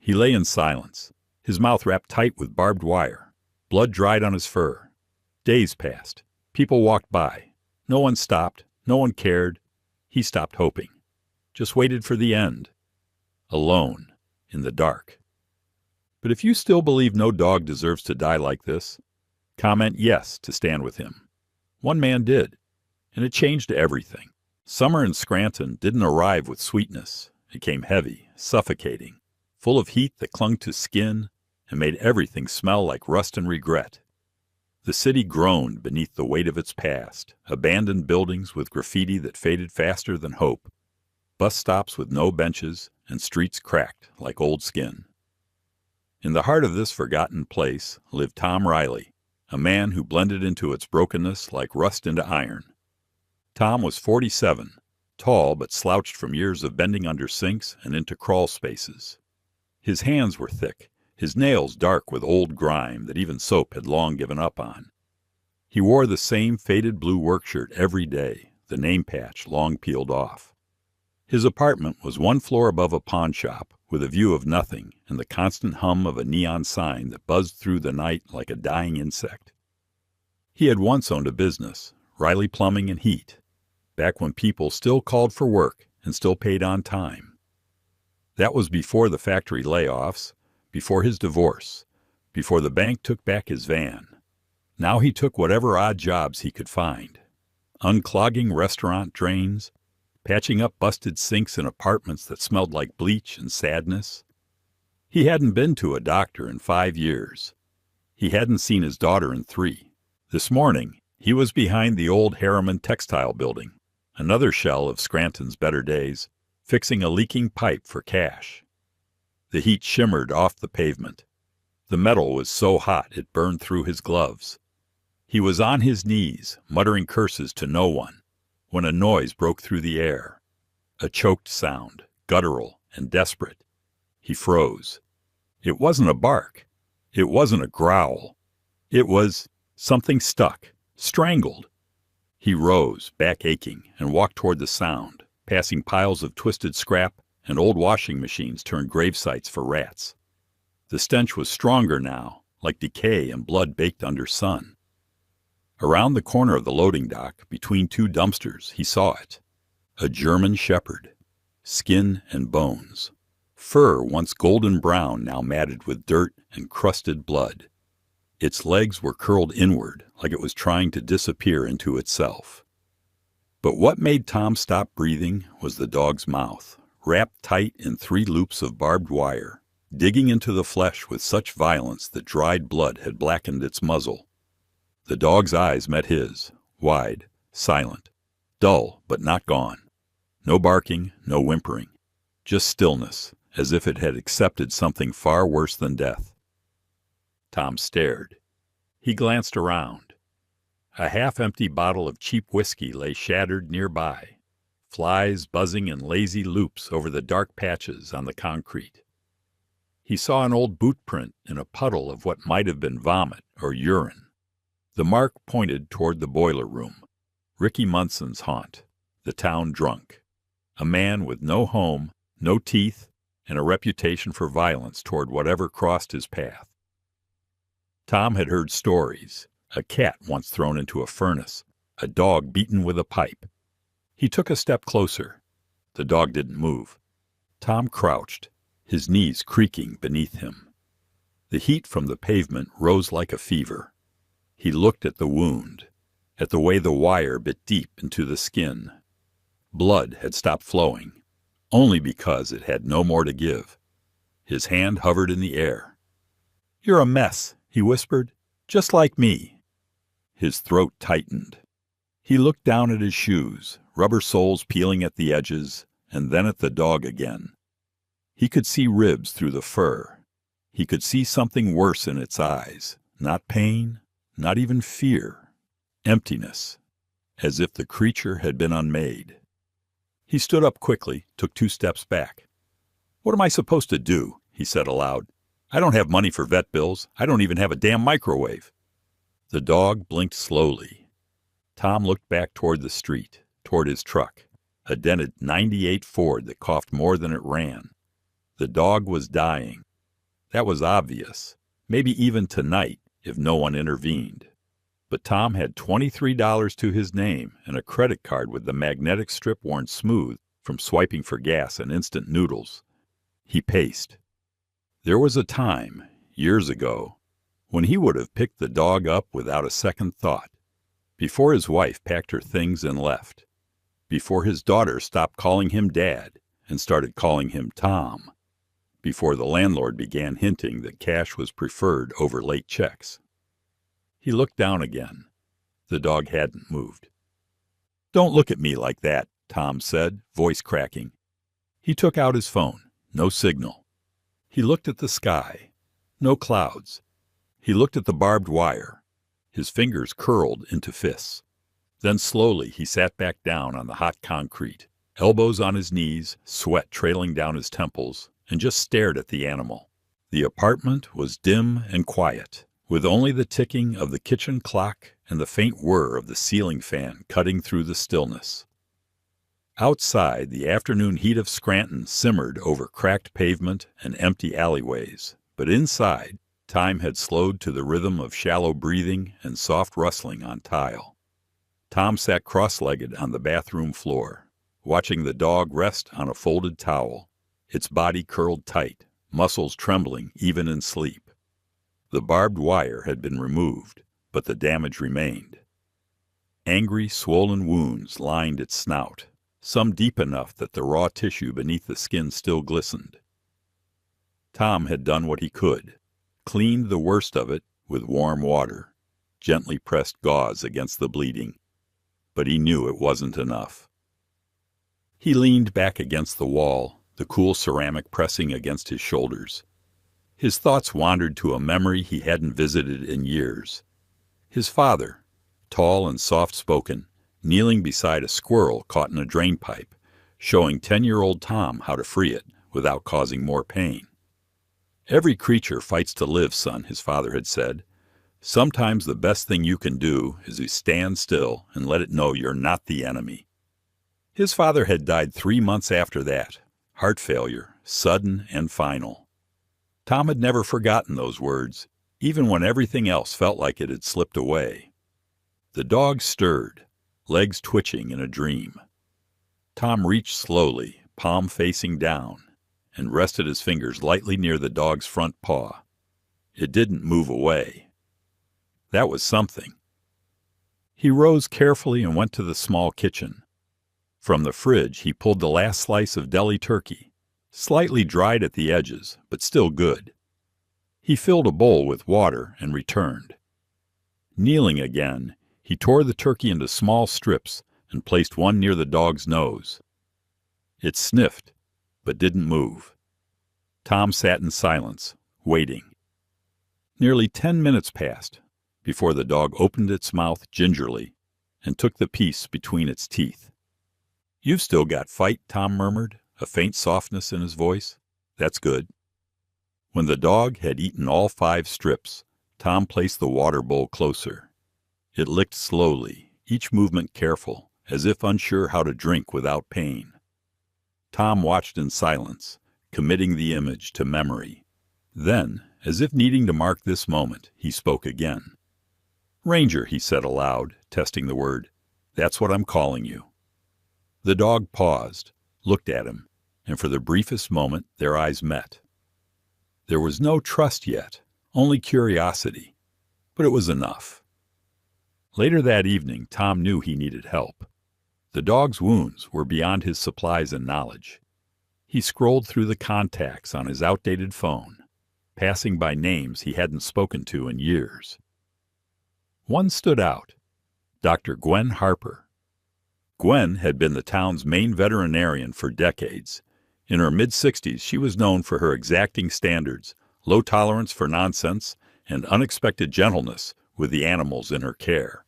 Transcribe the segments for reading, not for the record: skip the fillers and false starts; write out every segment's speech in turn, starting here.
He lay in silence, his mouth wrapped tight with barbed wire. Blood dried on his fur. Days passed. People walked by. No one stopped. No one cared. He stopped hoping. Just waited for the end. Alone, in the dark. But if you still believe no dog deserves to die like this, comment yes to stand with him. One man did, and it changed everything. Summer in Scranton didn't arrive with sweetness. It came heavy, suffocating, full of heat that clung to skin and made everything smell like rust and regret. The city groaned beneath the weight of its past, abandoned buildings with graffiti that faded faster than hope, bus stops with no benches, and streets cracked like old skin. In the heart of this forgotten place lived Tom Riley, a man who blended into its brokenness like rust into iron. Tom was 47, tall but slouched from years of bending under sinks and into crawl spaces. His hands were thick, his nails dark with old grime that even soap had long given up on. He wore the same faded blue work shirt every day, the name patch long peeled off. His apartment was one floor above a pawn shop, with a view of nothing and the constant hum of a neon sign that buzzed through the night like a dying insect. He had once owned a business, Riley Plumbing and Heat, back when people still called for work and still paid on time. That was before the factory layoffs, before his divorce, before the bank took back his van. Now he took whatever odd jobs he could find. Unclogging restaurant drains, patching up busted sinks in apartments that smelled like bleach and sadness. He hadn't been to a doctor in 5 years. He hadn't seen his daughter in 3. This morning, he was behind the old Harriman textile building, another shell of Scranton's better days, fixing a leaking pipe for cash. The heat shimmered off the pavement. The metal was so hot it burned through his gloves. He was on his knees, muttering curses to no one, when a noise broke through the air. A choked sound, guttural and desperate. He froze. It wasn't a bark. It wasn't a growl. It was something stuck, strangled. He rose, back aching, and walked toward the sound, passing piles of twisted scrap and old washing machines turned grave sites for rats. The stench was stronger now, like decay and blood baked under sun. Around the corner of the loading dock, between 2 dumpsters, he saw it. A German shepherd. Skin and bones. Fur once golden brown, now matted with dirt and crusted blood. Its legs were curled inward, like it was trying to disappear into itself. But what made Tom stop breathing was the dog's mouth, wrapped tight in 3 loops of barbed wire, digging into the flesh with such violence that dried blood had blackened its muzzle. The dog's eyes met his, wide, silent, dull but not gone. No barking, no whimpering, just stillness, as if it had accepted something far worse than death. Tom stared. He glanced around. A half-empty bottle of cheap whiskey lay shattered nearby, flies buzzing in lazy loops over the dark patches on the concrete. He saw an old boot print in a puddle of what might have been vomit or urine. The mark pointed toward the boiler room, Ricky Munson's haunt, the town drunk, a man with no home, no teeth, and a reputation for violence toward whatever crossed his path. Tom had heard stories, a cat once thrown into a furnace, a dog beaten with a pipe. He took a step closer. The dog didn't move. Tom crouched, his knees creaking beneath him. The heat from the pavement rose like a fever. He looked at the wound, at the way the wire bit deep into the skin. Blood had stopped flowing, only because it had no more to give. His hand hovered in the air. "You're a mess," he whispered, "just like me." His throat tightened. He looked down at his shoes, rubber soles peeling at the edges, and then at the dog again. He could see ribs through the fur. He could see something worse in its eyes, not pain, not even fear, emptiness, as if the creature had been unmade. He stood up quickly, took 2 steps back. "What am I supposed to do?" he said aloud. "I don't have money for vet bills. I don't even have a damn microwave." The dog blinked slowly. Tom looked back toward the street, toward his truck, a dented '98 Ford that coughed more than it ran. The dog was dying, That was obvious, maybe even tonight if no one intervened. But Tom had $23 to his name and a credit card with the magnetic strip worn smooth from swiping for gas and instant noodles. He paced. There was a time, years ago, when he would have picked the dog up without a second thought, before his wife packed her things and left, before his daughter stopped calling him Dad and started calling him Tom, before the landlord began hinting that cash was preferred over late checks. He looked down again. The dog hadn't moved. "Don't look at me like that," Tom said, voice cracking. He took out his phone. No signal. He looked at the sky. No clouds. He looked at the barbed wire. His fingers curled into fists. Then slowly he sat back down on the hot concrete, elbows on his knees, sweat trailing down his temples, and just stared at the animal. The apartment was dim and quiet, with only the ticking of the kitchen clock and the faint whir of the ceiling fan cutting through the stillness. Outside, the afternoon heat of Scranton simmered over cracked pavement and empty alleyways, but inside, time had slowed to the rhythm of shallow breathing and soft rustling on tile. Tom sat cross-legged on the bathroom floor, watching the dog rest on a folded towel, its body curled tight, muscles trembling even in sleep. The barbed wire had been removed, but the damage remained. Angry, swollen wounds lined its snout, some deep enough that the raw tissue beneath the skin still glistened. Tom had done what he could, cleaned the worst of it with warm water, gently pressed gauze against the bleeding, but he knew it wasn't enough. He leaned back against the wall, the cool ceramic pressing against his shoulders. His thoughts wandered to a memory he hadn't visited in years. His father, tall and soft-spoken, kneeling beside a squirrel caught in a drainpipe, showing 10-year-old Tom how to free it without causing more pain. "Every creature fights to live, son," his father had said. "Sometimes the best thing you can do is to stand still and let it know you're not the enemy." His father had died 3 months after that, heart failure, sudden and final. Tom had never forgotten those words, even when everything else felt like it had slipped away. The dog stirred, legs twitching in a dream. Tom reached slowly, palm facing down, and rested his fingers lightly near the dog's front paw. It didn't move away. That was something. He rose carefully and went to the small kitchen. From the fridge, he pulled the last slice of deli turkey, slightly dried at the edges, but still good. He filled a bowl with water and returned. Kneeling again, he tore the turkey into small strips and placed one near the dog's nose. It sniffed, but didn't move. Tom sat in silence, waiting. Nearly 10 minutes passed before the dog opened its mouth gingerly and took the piece between its teeth. "You've still got fight," Tom murmured, a faint softness in his voice. "That's good." When the dog had eaten all 5 strips, Tom placed the water bowl closer. It licked slowly, each movement careful, as if unsure how to drink without pain. Tom watched in silence, committing the image to memory. Then, as if needing to mark this moment, he spoke again. "Ranger," he said aloud, testing the word. "That's what I'm calling you." The dog paused, looked at him, and for the briefest moment their eyes met. There was no trust yet, only curiosity, but it was enough. Later that evening, Tom knew he needed help. The dog's wounds were beyond his supplies and knowledge. He scrolled through the contacts on his outdated phone, passing by names he hadn't spoken to in years. One stood out, Dr. Gwen Harper. Gwen had been the town's main veterinarian for decades. In her mid-60s, she was known for her exacting standards, low tolerance for nonsense, and unexpected gentleness with the animals in her care.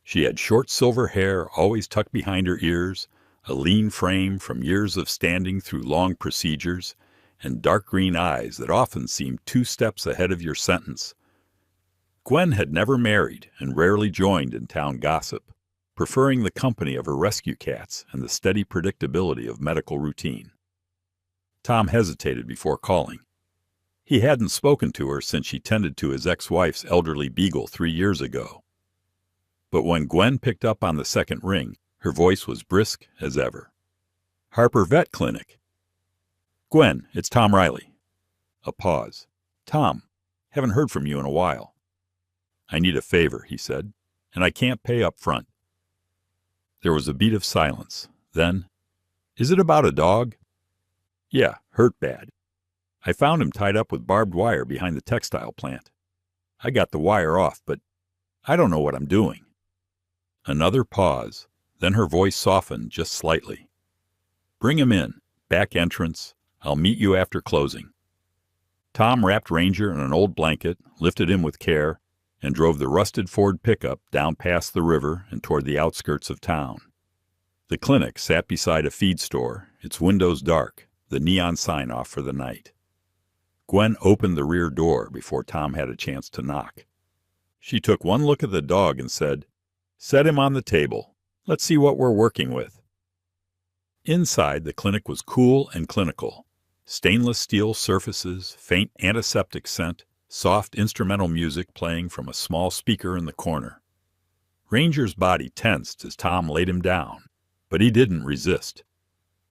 She had short silver hair always tucked behind her ears, a lean frame from years of standing through long procedures, and dark green eyes that often seemed 2 steps ahead of your sentence. Gwen had never married and rarely joined in town gossip, preferring the company of her rescue cats and the steady predictability of medical routine. Tom hesitated before calling. He hadn't spoken to her since she tended to his ex-wife's elderly beagle 3 years ago. But when Gwen picked up on the second ring, her voice was brisk as ever. "Harper Vet Clinic." "Gwen, it's Tom Riley." A pause. "Tom, haven't heard from you in a while." "I need a favor," he said, "and I can't pay up front." There was a beat of silence. Then, "Is it about a dog?" "Yeah, hurt bad. I found him tied up with barbed wire behind the textile plant. I got the wire off, but I don't know what I'm doing." Another pause. Then her voice softened just slightly. "Bring him in. Back entrance. I'll meet you after closing." Tom wrapped Ranger in an old blanket, lifted him with care, and drove the rusted Ford pickup down past the river and toward the outskirts of town. The clinic sat beside a feed store, its windows dark, the neon sign off for the night. Gwen opened the rear door before Tom had a chance to knock. She took one look at the dog and said, "Set him on the table. Let's see what we're working with." Inside, the clinic was cool and clinical. Stainless steel surfaces, faint antiseptic scent, soft instrumental music playing from a small speaker in the corner. Ranger's body tensed as Tom laid him down, but he didn't resist.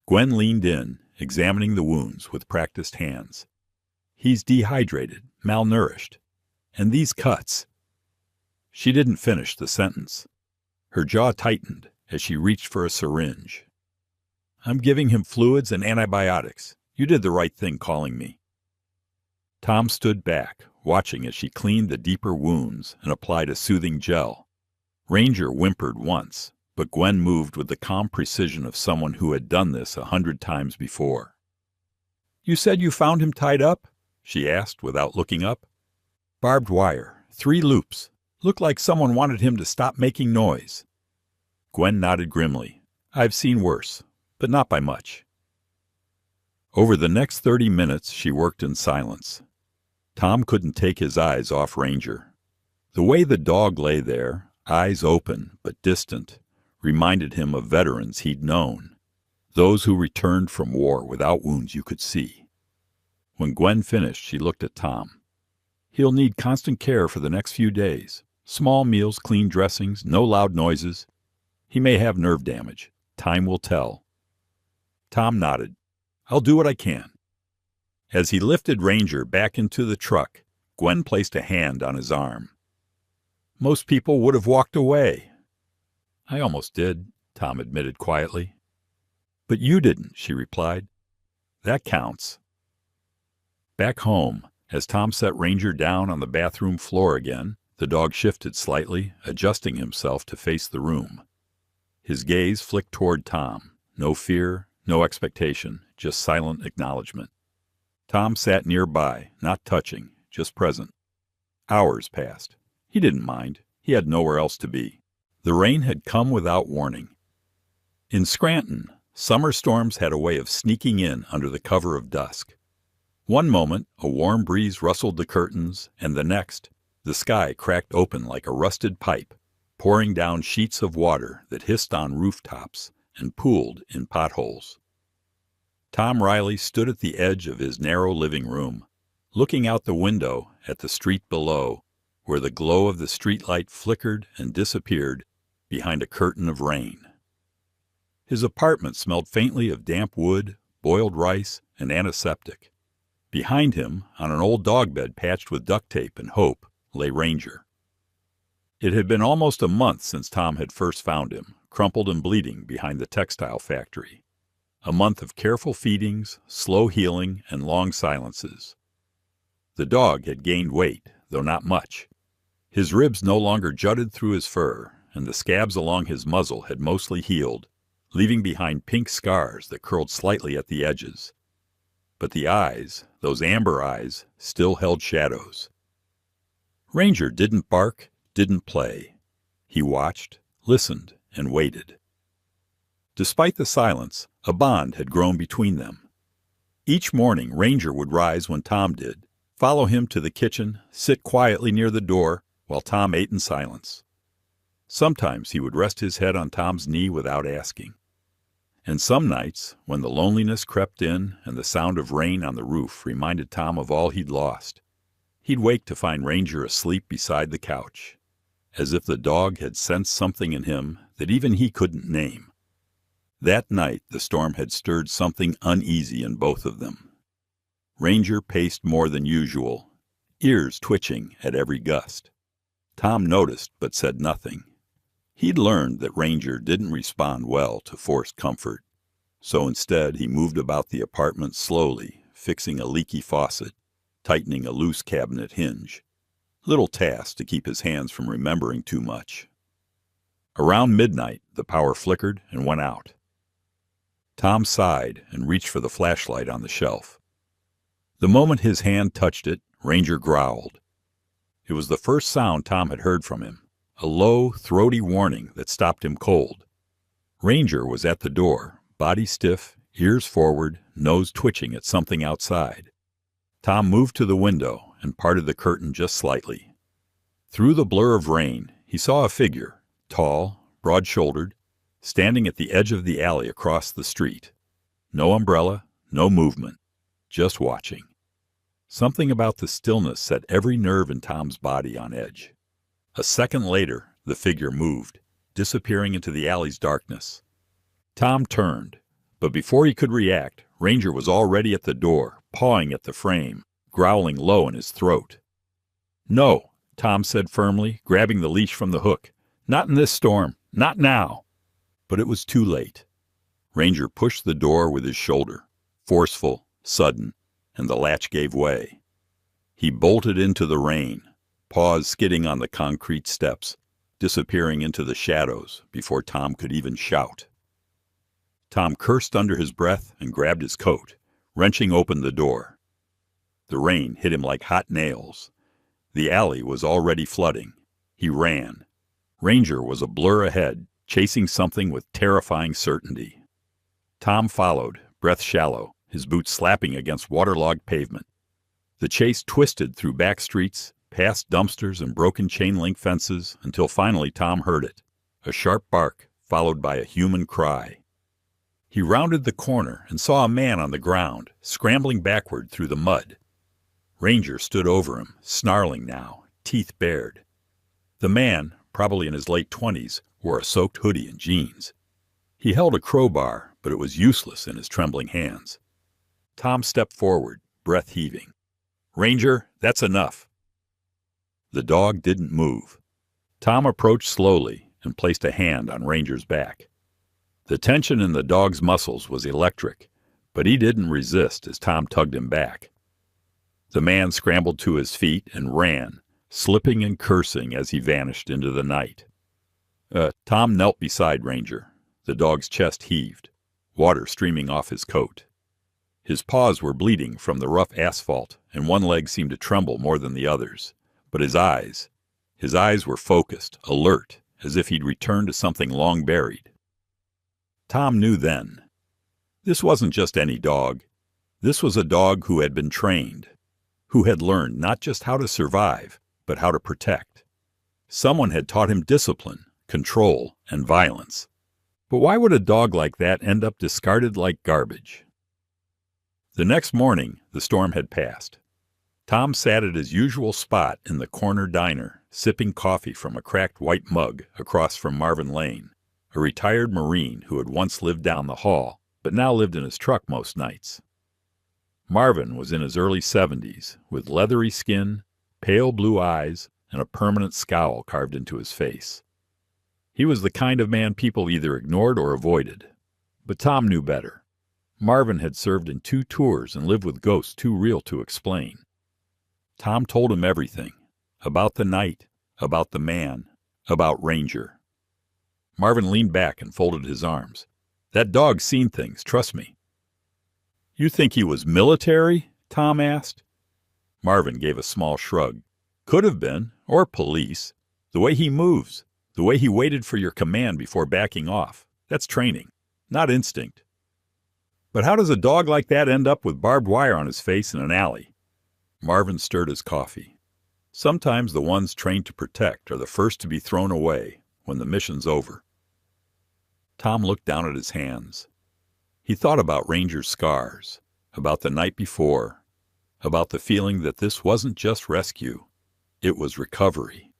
Gwen leaned in, examining the wounds with practiced hands. "He's dehydrated, malnourished. And these cuts." She didn't finish the sentence. Her jaw tightened as she reached for a syringe. "I'm giving him fluids and antibiotics. You did the right thing calling me." Tom stood back, watching as she cleaned the deeper wounds and applied a soothing gel. Ranger whimpered once, but Gwen moved with the calm precision of someone who had done this 100 times before. "You said you found him tied up?" she asked without looking up. "Barbed wire, 3 loops. Looked like someone wanted him to stop making noise." Gwen nodded grimly. "I've seen worse, but not by much." Over the next 30 minutes, she worked in silence. Tom couldn't take his eyes off Ranger. The way the dog lay there, eyes open but distant, reminded him of veterans he'd known, those who returned from war without wounds you could see. When Gwen finished, she looked at Tom. "He'll need constant care for the next few days. Small meals, clean dressings, no loud noises. He may have nerve damage. Time will tell." Tom nodded. "I'll do what I can." As he lifted Ranger back into the truck, Gwen placed a hand on his arm. "Most people would have walked away." "I almost did," Tom admitted quietly. "But you didn't," she replied. "That counts." Back home, as Tom set Ranger down on the bathroom floor again, the dog shifted slightly, adjusting himself to face the room. His gaze flicked toward Tom. No fear, no expectation, just silent acknowledgement. Tom sat nearby, not touching, just present. Hours passed. He didn't mind. He had nowhere else to be. The rain had come without warning. In Scranton, summer storms had a way of sneaking in under the cover of dusk. One moment, a warm breeze rustled the curtains, and the next, the sky cracked open like a rusted pipe, pouring down sheets of water that hissed on rooftops and pooled in potholes. Tom Riley stood at the edge of his narrow living room, looking out the window at the street below, where the glow of the streetlight flickered and disappeared behind a curtain of rain. His apartment smelled faintly of damp wood, boiled rice, and antiseptic. Behind him, on an old dog bed patched with duct tape and hope, lay Ranger. It had been almost a month since Tom had first found him, crumpled and bleeding behind the textile factory. A month of careful feedings, slow healing, and long silences. The dog had gained weight, though not much. His ribs no longer jutted through his fur, and the scabs along his muzzle had mostly healed, leaving behind pink scars that curled slightly at the edges. But the eyes, those amber eyes, still held shadows. Ranger didn't bark, didn't play. He watched, listened, and waited. Despite the silence, a bond had grown between them. Each morning, Ranger would rise when Tom did, follow him to the kitchen, sit quietly near the door while Tom ate in silence. Sometimes he would rest his head on Tom's knee without asking. And some nights, when the loneliness crept in and the sound of rain on the roof reminded Tom of all he'd lost, he'd wake to find Ranger asleep beside the couch, as if the dog had sensed something in him that even he couldn't name. That night, the storm had stirred something uneasy in both of them. Ranger paced more than usual, ears twitching at every gust. Tom noticed but said nothing. He'd learned that Ranger didn't respond well to forced comfort, so instead he moved about the apartment slowly, fixing a leaky faucet, tightening a loose cabinet hinge. Little tasks to keep his hands from remembering too much. Around midnight, the power flickered and went out. Tom sighed and reached for the flashlight on the shelf. The moment his hand touched it, Ranger growled. It was the first sound Tom had heard from him, a low, throaty warning that stopped him cold. Ranger was at the door, body stiff, ears forward, nose twitching at something outside. Tom moved to the window and parted the curtain just slightly. Through the blur of rain, he saw a figure, tall, broad-shouldered, standing at the edge of the alley across the street. No umbrella, no movement, just watching. Something about the stillness set every nerve in Tom's body on edge. A second later, the figure moved, disappearing into the alley's darkness. Tom turned, but before he could react, Ranger was already at the door, pawing at the frame, growling low in his throat. "No," Tom said firmly, grabbing the leash from the hook. "Not in this storm. Not now." But it was too late. Ranger pushed the door with his shoulder, forceful, sudden, and the latch gave way. He bolted into the rain, paws skidding on the concrete steps, disappearing into the shadows before Tom could even shout. Tom cursed under his breath and grabbed his coat, wrenching open the door. The rain hit him like hot nails. The alley was already flooding. He ran. Ranger was a blur ahead, chasing something with terrifying certainty. Tom followed, breath shallow, his boots slapping against waterlogged pavement. The chase twisted through back streets, past dumpsters and broken chain-link fences, until finally Tom heard it, a sharp bark followed by a human cry. He rounded the corner and saw a man on the ground, scrambling backward through the mud. Ranger stood over him, snarling now, teeth bared. The man, probably in his late 20s, wore a soaked hoodie and jeans. He held a crowbar, but it was useless in his trembling hands. Tom stepped forward, breath heaving. "Ranger, that's enough." The dog didn't move. Tom approached slowly and placed a hand on Ranger's back. The tension in the dog's muscles was electric, but he didn't resist as Tom tugged him back. The man scrambled to his feet and ran, slipping and cursing as he vanished into the night. Tom knelt beside Ranger. The dog's chest heaved, water streaming off his coat. His paws were bleeding from the rough asphalt, and one leg seemed to tremble more than the others. But his eyes were focused, alert, as if he'd returned to something long buried. Tom knew then. This wasn't just any dog. This was a dog who had been trained, who had learned not just how to survive, but how to protect. Someone had taught him discipline, control, and violence. But why would a dog like that end up discarded like garbage? The next morning, the storm had passed. Tom sat at his usual spot in the corner diner, sipping coffee from a cracked white mug across from Marvin Lane, a retired Marine who had once lived down the hall, but now lived in his truck most nights. Marvin was in his early 70s, with leathery skin, pale blue eyes, and a permanent scowl carved into his face. He was the kind of man people either ignored or avoided. But Tom knew better. Marvin had served in 2 tours and lived with ghosts too real to explain. Tom told him everything. About the night, about the man, about Ranger. Marvin leaned back and folded his arms. "That dog's seen things, trust me." "You think he was military?" Tom asked. Marvin gave a small shrug. "Could have been, or police. The way he moves, the way he waited for your command before backing off, that's training, not instinct." "But how does a dog like that end up with barbed wire on his face in an alley?" Marvin stirred his coffee. "Sometimes the ones trained to protect are the first to be thrown away when the mission's over." Tom looked down at his hands. He thought about Ranger's scars, about the night before, about the feeling that this wasn't just rescue, it was recovery.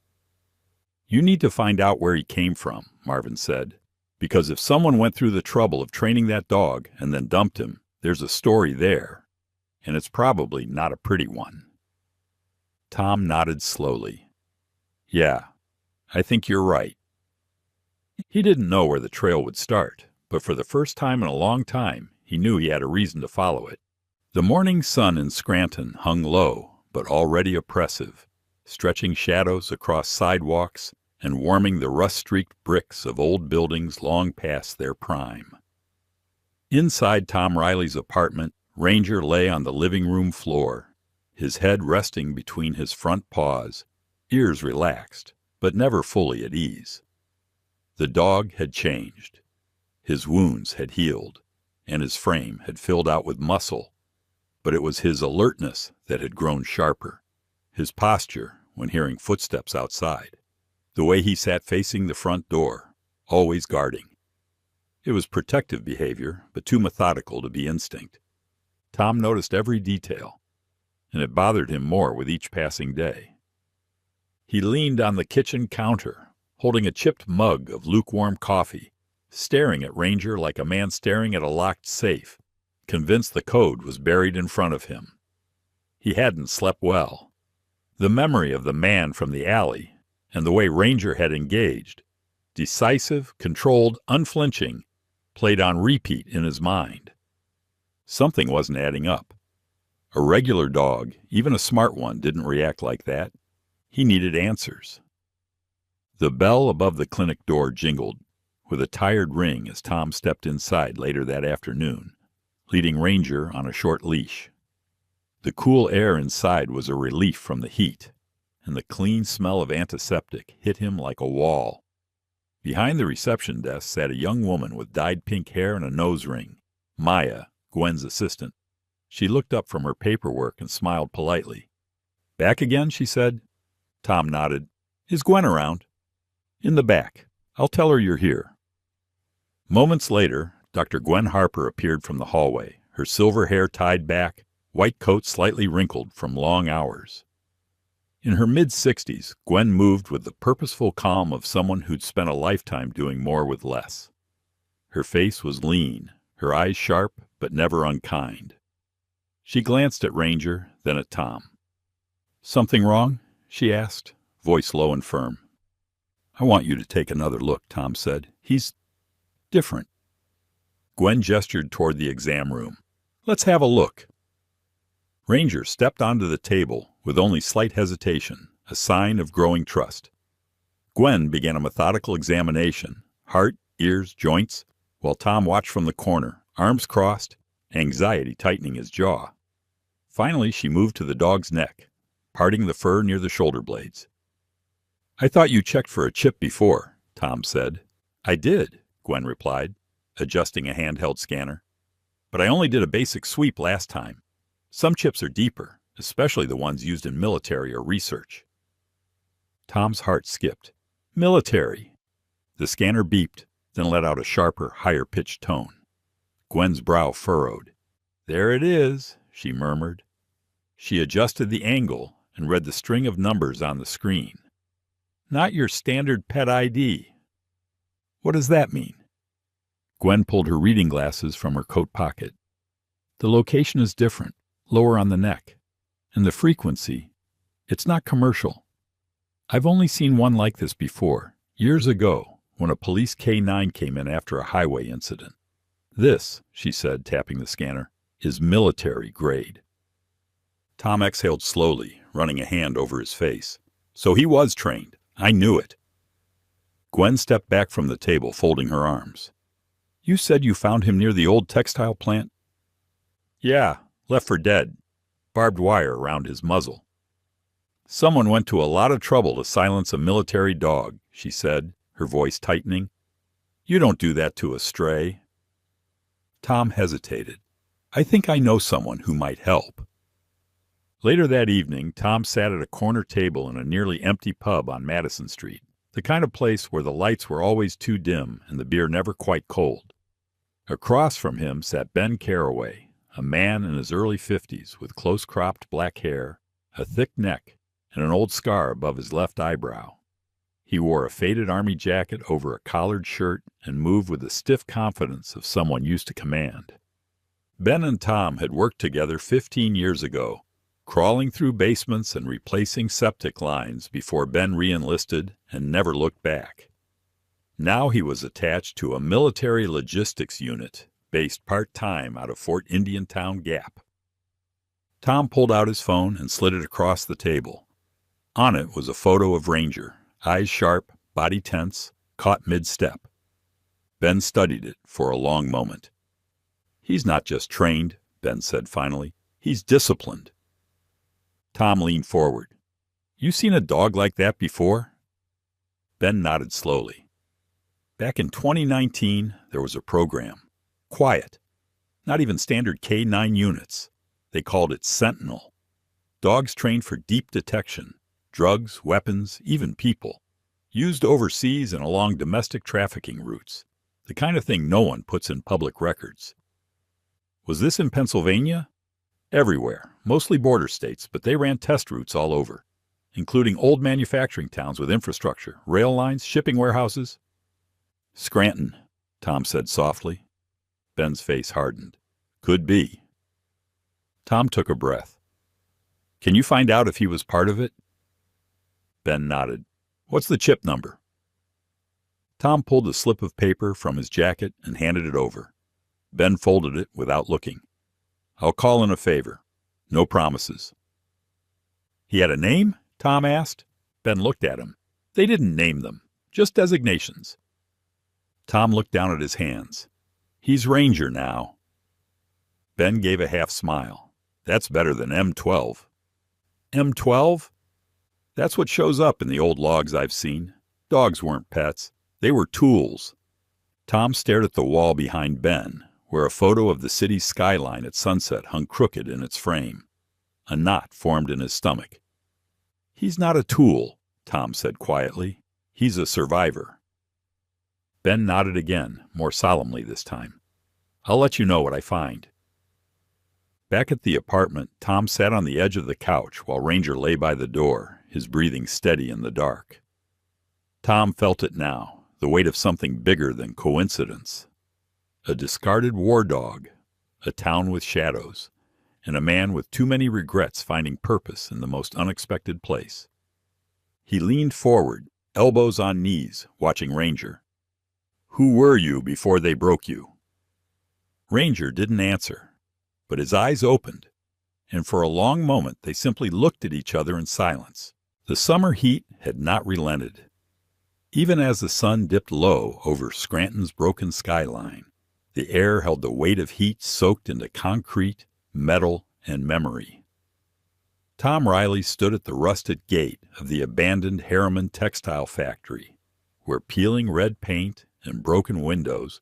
"You need to find out where he came from," Marvin said, "because if someone went through the trouble of training that dog and then dumped him, there's a story there, and it's probably not a pretty one." Tom nodded slowly. "Yeah, I think you're right." He didn't know where the trail would start, but for the first time in a long time, he knew he had a reason to follow it. The morning sun in Scranton hung low, but already oppressive, stretching shadows across sidewalks and warming the rust-streaked bricks of old buildings long past their prime. Inside Tom Riley's apartment, Ranger lay on the living room floor, his head resting between his front paws, ears relaxed, but never fully at ease. The dog had changed. His wounds had healed, and his frame had filled out with muscle, but it was his alertness that had grown sharper, his posture when hearing footsteps outside, the way he sat facing the front door, always guarding. It was protective behavior, but too methodical to be instinct. Tom noticed every detail, and it bothered him more with each passing day. He leaned on the kitchen counter, holding a chipped mug of lukewarm coffee, staring at Ranger like a man staring at a locked safe, convinced the code was buried in front of him. He hadn't slept well. The memory of the man from the alley and the way Ranger had engaged, decisive, controlled, unflinching, played on repeat in his mind. Something wasn't adding up. A regular dog, even a smart one, didn't react like that. He needed answers. The bell above the clinic door jingled, with a tired ring as Tom stepped inside later that afternoon, leading Ranger on a short leash. The cool air inside was a relief from the heat, and the clean smell of antiseptic hit him like a wall. Behind the reception desk sat a young woman with dyed pink hair and a nose ring, Maya, Gwen's assistant. She looked up from her paperwork and smiled politely. "Back again?" she said. Tom nodded. "Is Gwen around?" "In the back. I'll tell her you're here." Moments later, Dr. Gwen Harper appeared from the hallway, her silver hair tied back, white coat slightly wrinkled from long hours. In her mid-60s, Gwen moved with the purposeful calm of someone who'd spent a lifetime doing more with less. Her face was lean, her eyes sharp but never unkind. She glanced at Ranger, then at Tom. "Something wrong?" she asked, voice low and firm. "I want you to take another look," Tom said. "He's different." Gwen gestured toward the exam room. "Let's have a look." Ranger stepped onto the table with only slight hesitation, a sign of growing trust. Gwen began a methodical examination, heart, ears, joints, while Tom watched from the corner, arms crossed, anxiety tightening his jaw. Finally, she moved to the dog's neck, parting the fur near the shoulder blades. "I thought you checked for a chip before," Tom said. "I did," Gwen replied, adjusting a handheld scanner. "But I only did a basic sweep last time. Some chips are deeper, especially the ones used in military or research." Tom's heart skipped. "Military." The scanner beeped, then let out a sharper, higher-pitched tone. Gwen's brow furrowed. "There it is," she murmured. She adjusted the angle and read the string of numbers on the screen. "Not your standard pet ID." "What does that mean?" Gwen pulled her reading glasses from her coat pocket. "The location is different, lower on the neck. And the frequency, it's not commercial. I've only seen one like this before, years ago, when a police K-9 came in after a highway incident. This," she said, tapping the scanner, "is military grade." Tom exhaled slowly, running a hand over his face. "So he was trained. I knew it." Gwen stepped back from the table, folding her arms. "You said you found him near the old textile plant?" "Yeah, left for dead. Barbed wire around his muzzle." "Someone went to a lot of trouble to silence a military dog," she said, her voice tightening. "You don't do that to a stray." Tom hesitated. "I think I know someone who might help." Later that evening, Tom sat at a corner table in a nearly empty pub on Madison Street, the kind of place where the lights were always too dim and the beer never quite cold. Across from him sat Ben Carraway, a man in his early 50s with close-cropped black hair, a thick neck, and an old scar above his left eyebrow. He wore a faded army jacket over a collared shirt and moved with the stiff confidence of someone used to command. Ben and Tom had worked together 15 years ago, crawling through basements and replacing septic lines before Ben re-enlisted and never looked back. Now he was attached to a military logistics unit based part-time out of Fort Indiantown Gap. Tom pulled out his phone and slid it across the table. On it was a photo of Ranger, eyes sharp, body tense, caught mid-step. Ben studied it for a long moment. "He's not just trained," Ben said finally. "He's disciplined." Tom leaned forward. "You seen a dog like that before?" Ben nodded slowly. Back in 2019, there was a program. Quiet. Not even standard K9 units. They called it Sentinel. Dogs trained for deep detection. Drugs, weapons, even people. Used overseas and along domestic trafficking routes. The kind of thing no one puts in public records. Was this in Pennsylvania? Everywhere. Mostly border states, but they ran test routes all over. Including old manufacturing towns with infrastructure, rail lines, shipping warehouses. "Scranton," Tom said softly. Ben's face hardened. "Could be." Tom took a breath. "Can you find out if he was part of it?" Ben nodded. "What's the chip number?" Tom pulled a slip of paper from his jacket and handed it over. Ben folded it without looking. "I'll call in a favor. No promises." "He had a name?" Tom asked. Ben looked at him. "They didn't name them. Just designations." Tom looked down at his hands. "He's Ranger now." Ben gave a half smile. "That's better than M12. M12? That's what shows up in the old logs I've seen. Dogs weren't pets. They were tools." Tom stared at the wall behind Ben, where a photo of the city's skyline at sunset hung crooked in its frame. A knot formed in his stomach. "He's not a tool," Tom said quietly. "He's a survivor." Ben nodded again, more solemnly this time. "I'll let you know what I find." Back at the apartment, Tom sat on the edge of the couch while Ranger lay by the door, his breathing steady in the dark. Tom felt it now, the weight of something bigger than coincidence. A discarded war dog, a town with shadows, and a man with too many regrets finding purpose in the most unexpected place. He leaned forward, elbows on knees, watching Ranger. "Who were you before they broke you?" Ranger didn't answer, but his eyes opened, and for a long moment they simply looked at each other in silence. The summer heat had not relented. Even as the sun dipped low over Scranton's broken skyline, the air held the weight of heat soaked into concrete, metal, and memory. Tom Riley stood at the rusted gate of the abandoned Harriman textile factory, where peeling red paint and broken windows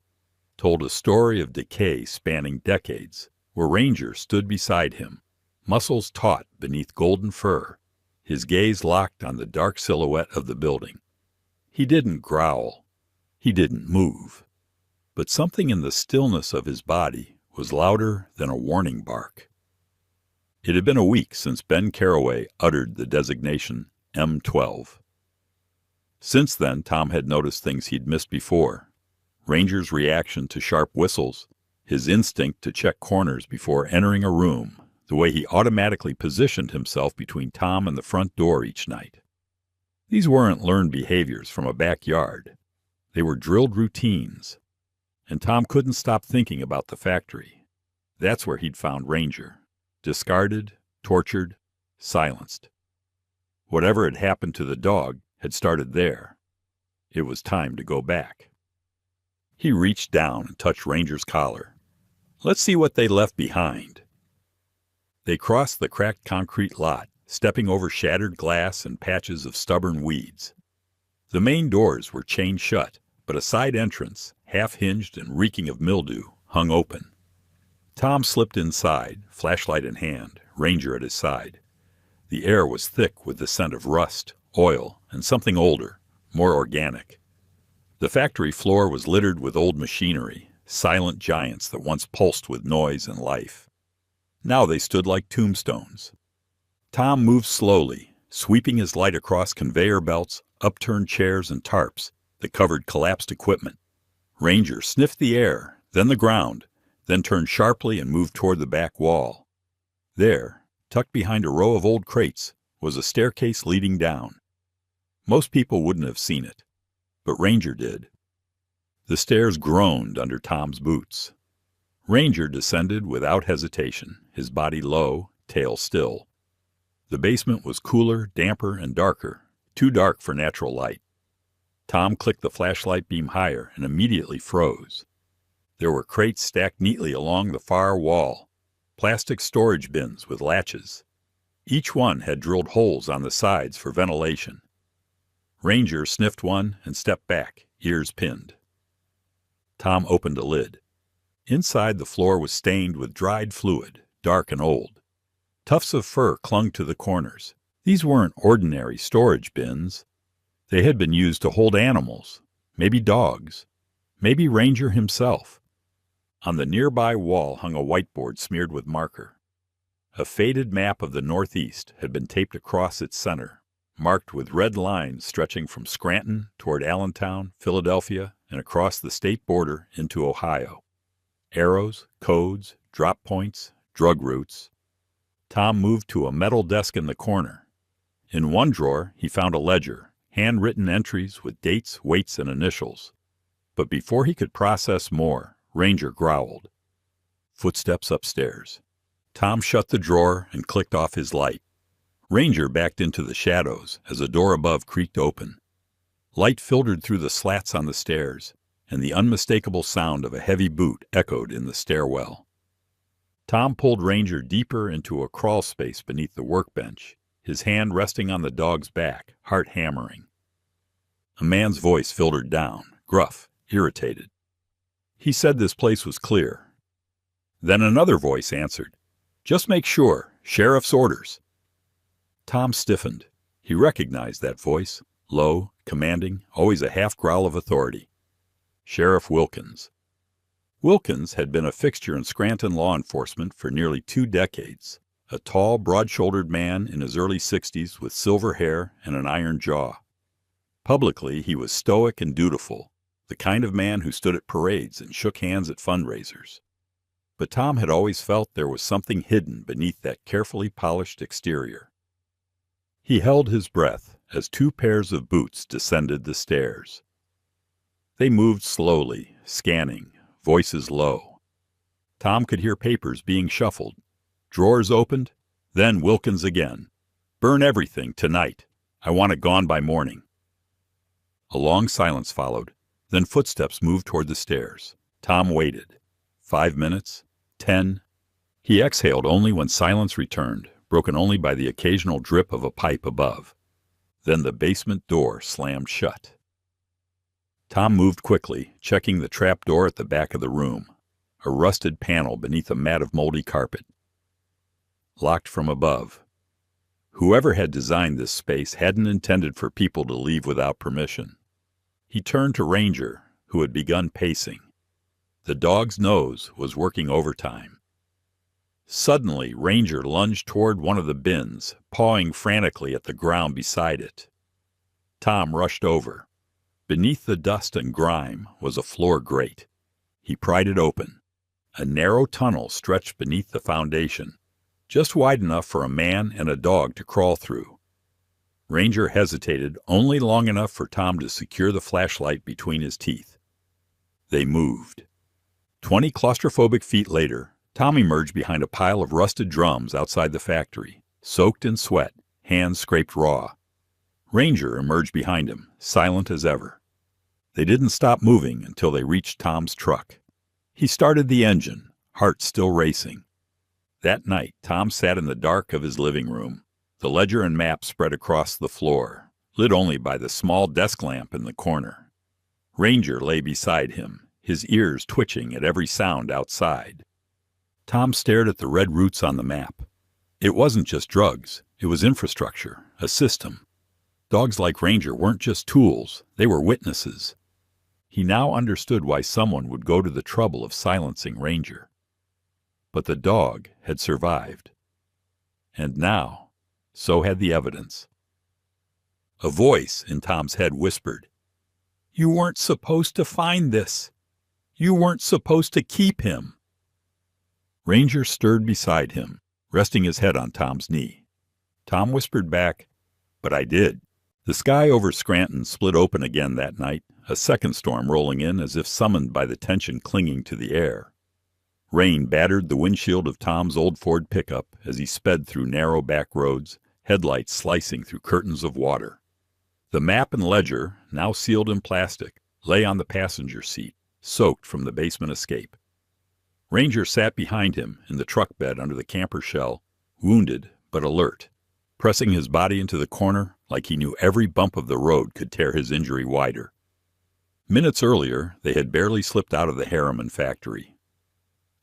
told a story of decay spanning decades, where Ranger stood beside him, muscles taut beneath golden fur, his gaze locked on the dark silhouette of the building. He didn't growl. He didn't move. But something in the stillness of his body was louder than a warning bark. It had been a week since Ben Carraway uttered the designation M12. Since then, Tom had noticed things he'd missed before. Ranger's reaction to sharp whistles, his instinct to check corners before entering a room, the way he automatically positioned himself between Tom and the front door each night. These weren't learned behaviors from a backyard. They were drilled routines. And Tom couldn't stop thinking about the factory. That's where he'd found Ranger. Discarded, tortured, silenced. Whatever had happened to the dog had started there. It was time to go back. He reached down and touched Ranger's collar. "Let's see what they left behind." They crossed the cracked concrete lot, stepping over shattered glass and patches of stubborn weeds. The main doors were chained shut, but a side entrance, half-hinged and reeking of mildew, hung open. Tom slipped inside, flashlight in hand, Ranger at his side. The air was thick with the scent of rust, oil, and something older, more organic. The factory floor was littered with old machinery, silent giants that once pulsed with noise and life. Now they stood like tombstones. Tom moved slowly, sweeping his light across conveyor belts, upturned chairs, and tarps that covered collapsed equipment. Ranger sniffed the air, then the ground, then turned sharply and moved toward the back wall. There, tucked behind a row of old crates, was a staircase leading down. Most people wouldn't have seen it, but Ranger did. The stairs groaned under Tom's boots. Ranger descended without hesitation, his body low, tail still. The basement was cooler, damper, and darker, too dark for natural light. Tom clicked the flashlight beam higher and immediately froze. There were crates stacked neatly along the far wall, plastic storage bins with latches. Each one had drilled holes on the sides for ventilation. Ranger sniffed one and stepped back, ears pinned. Tom opened a lid. Inside, the floor was stained with dried fluid, dark and old. Tufts of fur clung to the corners. These weren't ordinary storage bins. They had been used to hold animals, maybe dogs, maybe Ranger himself. On the nearby wall hung a whiteboard smeared with marker. A faded map of the Northeast had been taped across its center, marked with red lines stretching from Scranton toward Allentown, Philadelphia, and across the state border into Ohio. Arrows, codes, drop points, drug routes. Tom moved to a metal desk in the corner. In one drawer, he found a ledger, handwritten entries with dates, weights, and initials. But before he could process more, Ranger growled. Footsteps upstairs. Tom shut the drawer and clicked off his light. Ranger backed into the shadows as a door above creaked open. Light filtered through the slats on the stairs, and the unmistakable sound of a heavy boot echoed in the stairwell. Tom pulled Ranger deeper into a crawl space beneath the workbench, his hand resting on the dog's back, heart hammering. A man's voice filtered down, gruff, irritated. He said this place was clear. Then another voice answered, "Just make sure. Sheriff's orders." Tom stiffened. He recognized that voice, low, commanding, always a half-growl of authority. Sheriff Wilkins. Wilkins had been a fixture in Scranton law enforcement for nearly 2 decades, a tall, broad-shouldered man in his early 60s with silver hair and an iron jaw. Publicly, he was stoic and dutiful, the kind of man who stood at parades and shook hands at fundraisers. But Tom had always felt there was something hidden beneath that carefully polished exterior. He held his breath as 2 pairs of boots descended the stairs. They moved slowly, scanning, voices low. Tom could hear papers being shuffled. Drawers opened, then Wilkins again. "Burn everything tonight. I want it gone by morning." A long silence followed, then footsteps moved toward the stairs. Tom waited. 5 minutes, 10. He exhaled only when silence returned, broken only by the occasional drip of a pipe above. Then the basement door slammed shut. Tom moved quickly, checking the trap door at the back of the room, a rusted panel beneath a mat of moldy carpet. Locked from above. Whoever had designed this space hadn't intended for people to leave without permission. He turned to Ranger, who had begun pacing. The dog's nose was working overtime. Suddenly, Ranger lunged toward one of the bins, pawing frantically at the ground beside it. Tom rushed over. Beneath the dust and grime was a floor grate. He pried it open. A narrow tunnel stretched beneath the foundation, just wide enough for a man and a dog to crawl through. Ranger hesitated only long enough for Tom to secure the flashlight between his teeth. They moved. 20 claustrophobic feet later, Tom emerged behind a pile of rusted drums outside the factory, soaked in sweat, hands scraped raw. Ranger emerged behind him, silent as ever. They didn't stop moving until they reached Tom's truck. He started the engine, heart still racing. That night, Tom sat in the dark of his living room, the ledger and map spread across the floor, lit only by the small desk lamp in the corner. Ranger lay beside him, his ears twitching at every sound outside. Tom stared at the red roots on the map. It wasn't just drugs, it was infrastructure, a system. Dogs like Ranger weren't just tools, they were witnesses. He now understood why someone would go to the trouble of silencing Ranger. But the dog had survived. And now, so had the evidence. A voice in Tom's head whispered, "You weren't supposed to find this. You weren't supposed to keep him." Ranger stirred beside him, resting his head on Tom's knee. Tom whispered back, "But I did." The sky over Scranton split open again that night, a second storm rolling in as if summoned by the tension clinging to the air. Rain battered the windshield of Tom's old Ford pickup as he sped through narrow back roads, headlights slicing through curtains of water. The map and ledger, now sealed in plastic, lay on the passenger seat, soaked from the basement escape. Ranger sat behind him in the truck bed under the camper shell, wounded but alert, pressing his body into the corner like he knew every bump of the road could tear his injury wider. Minutes earlier, they had barely slipped out of the Harriman factory.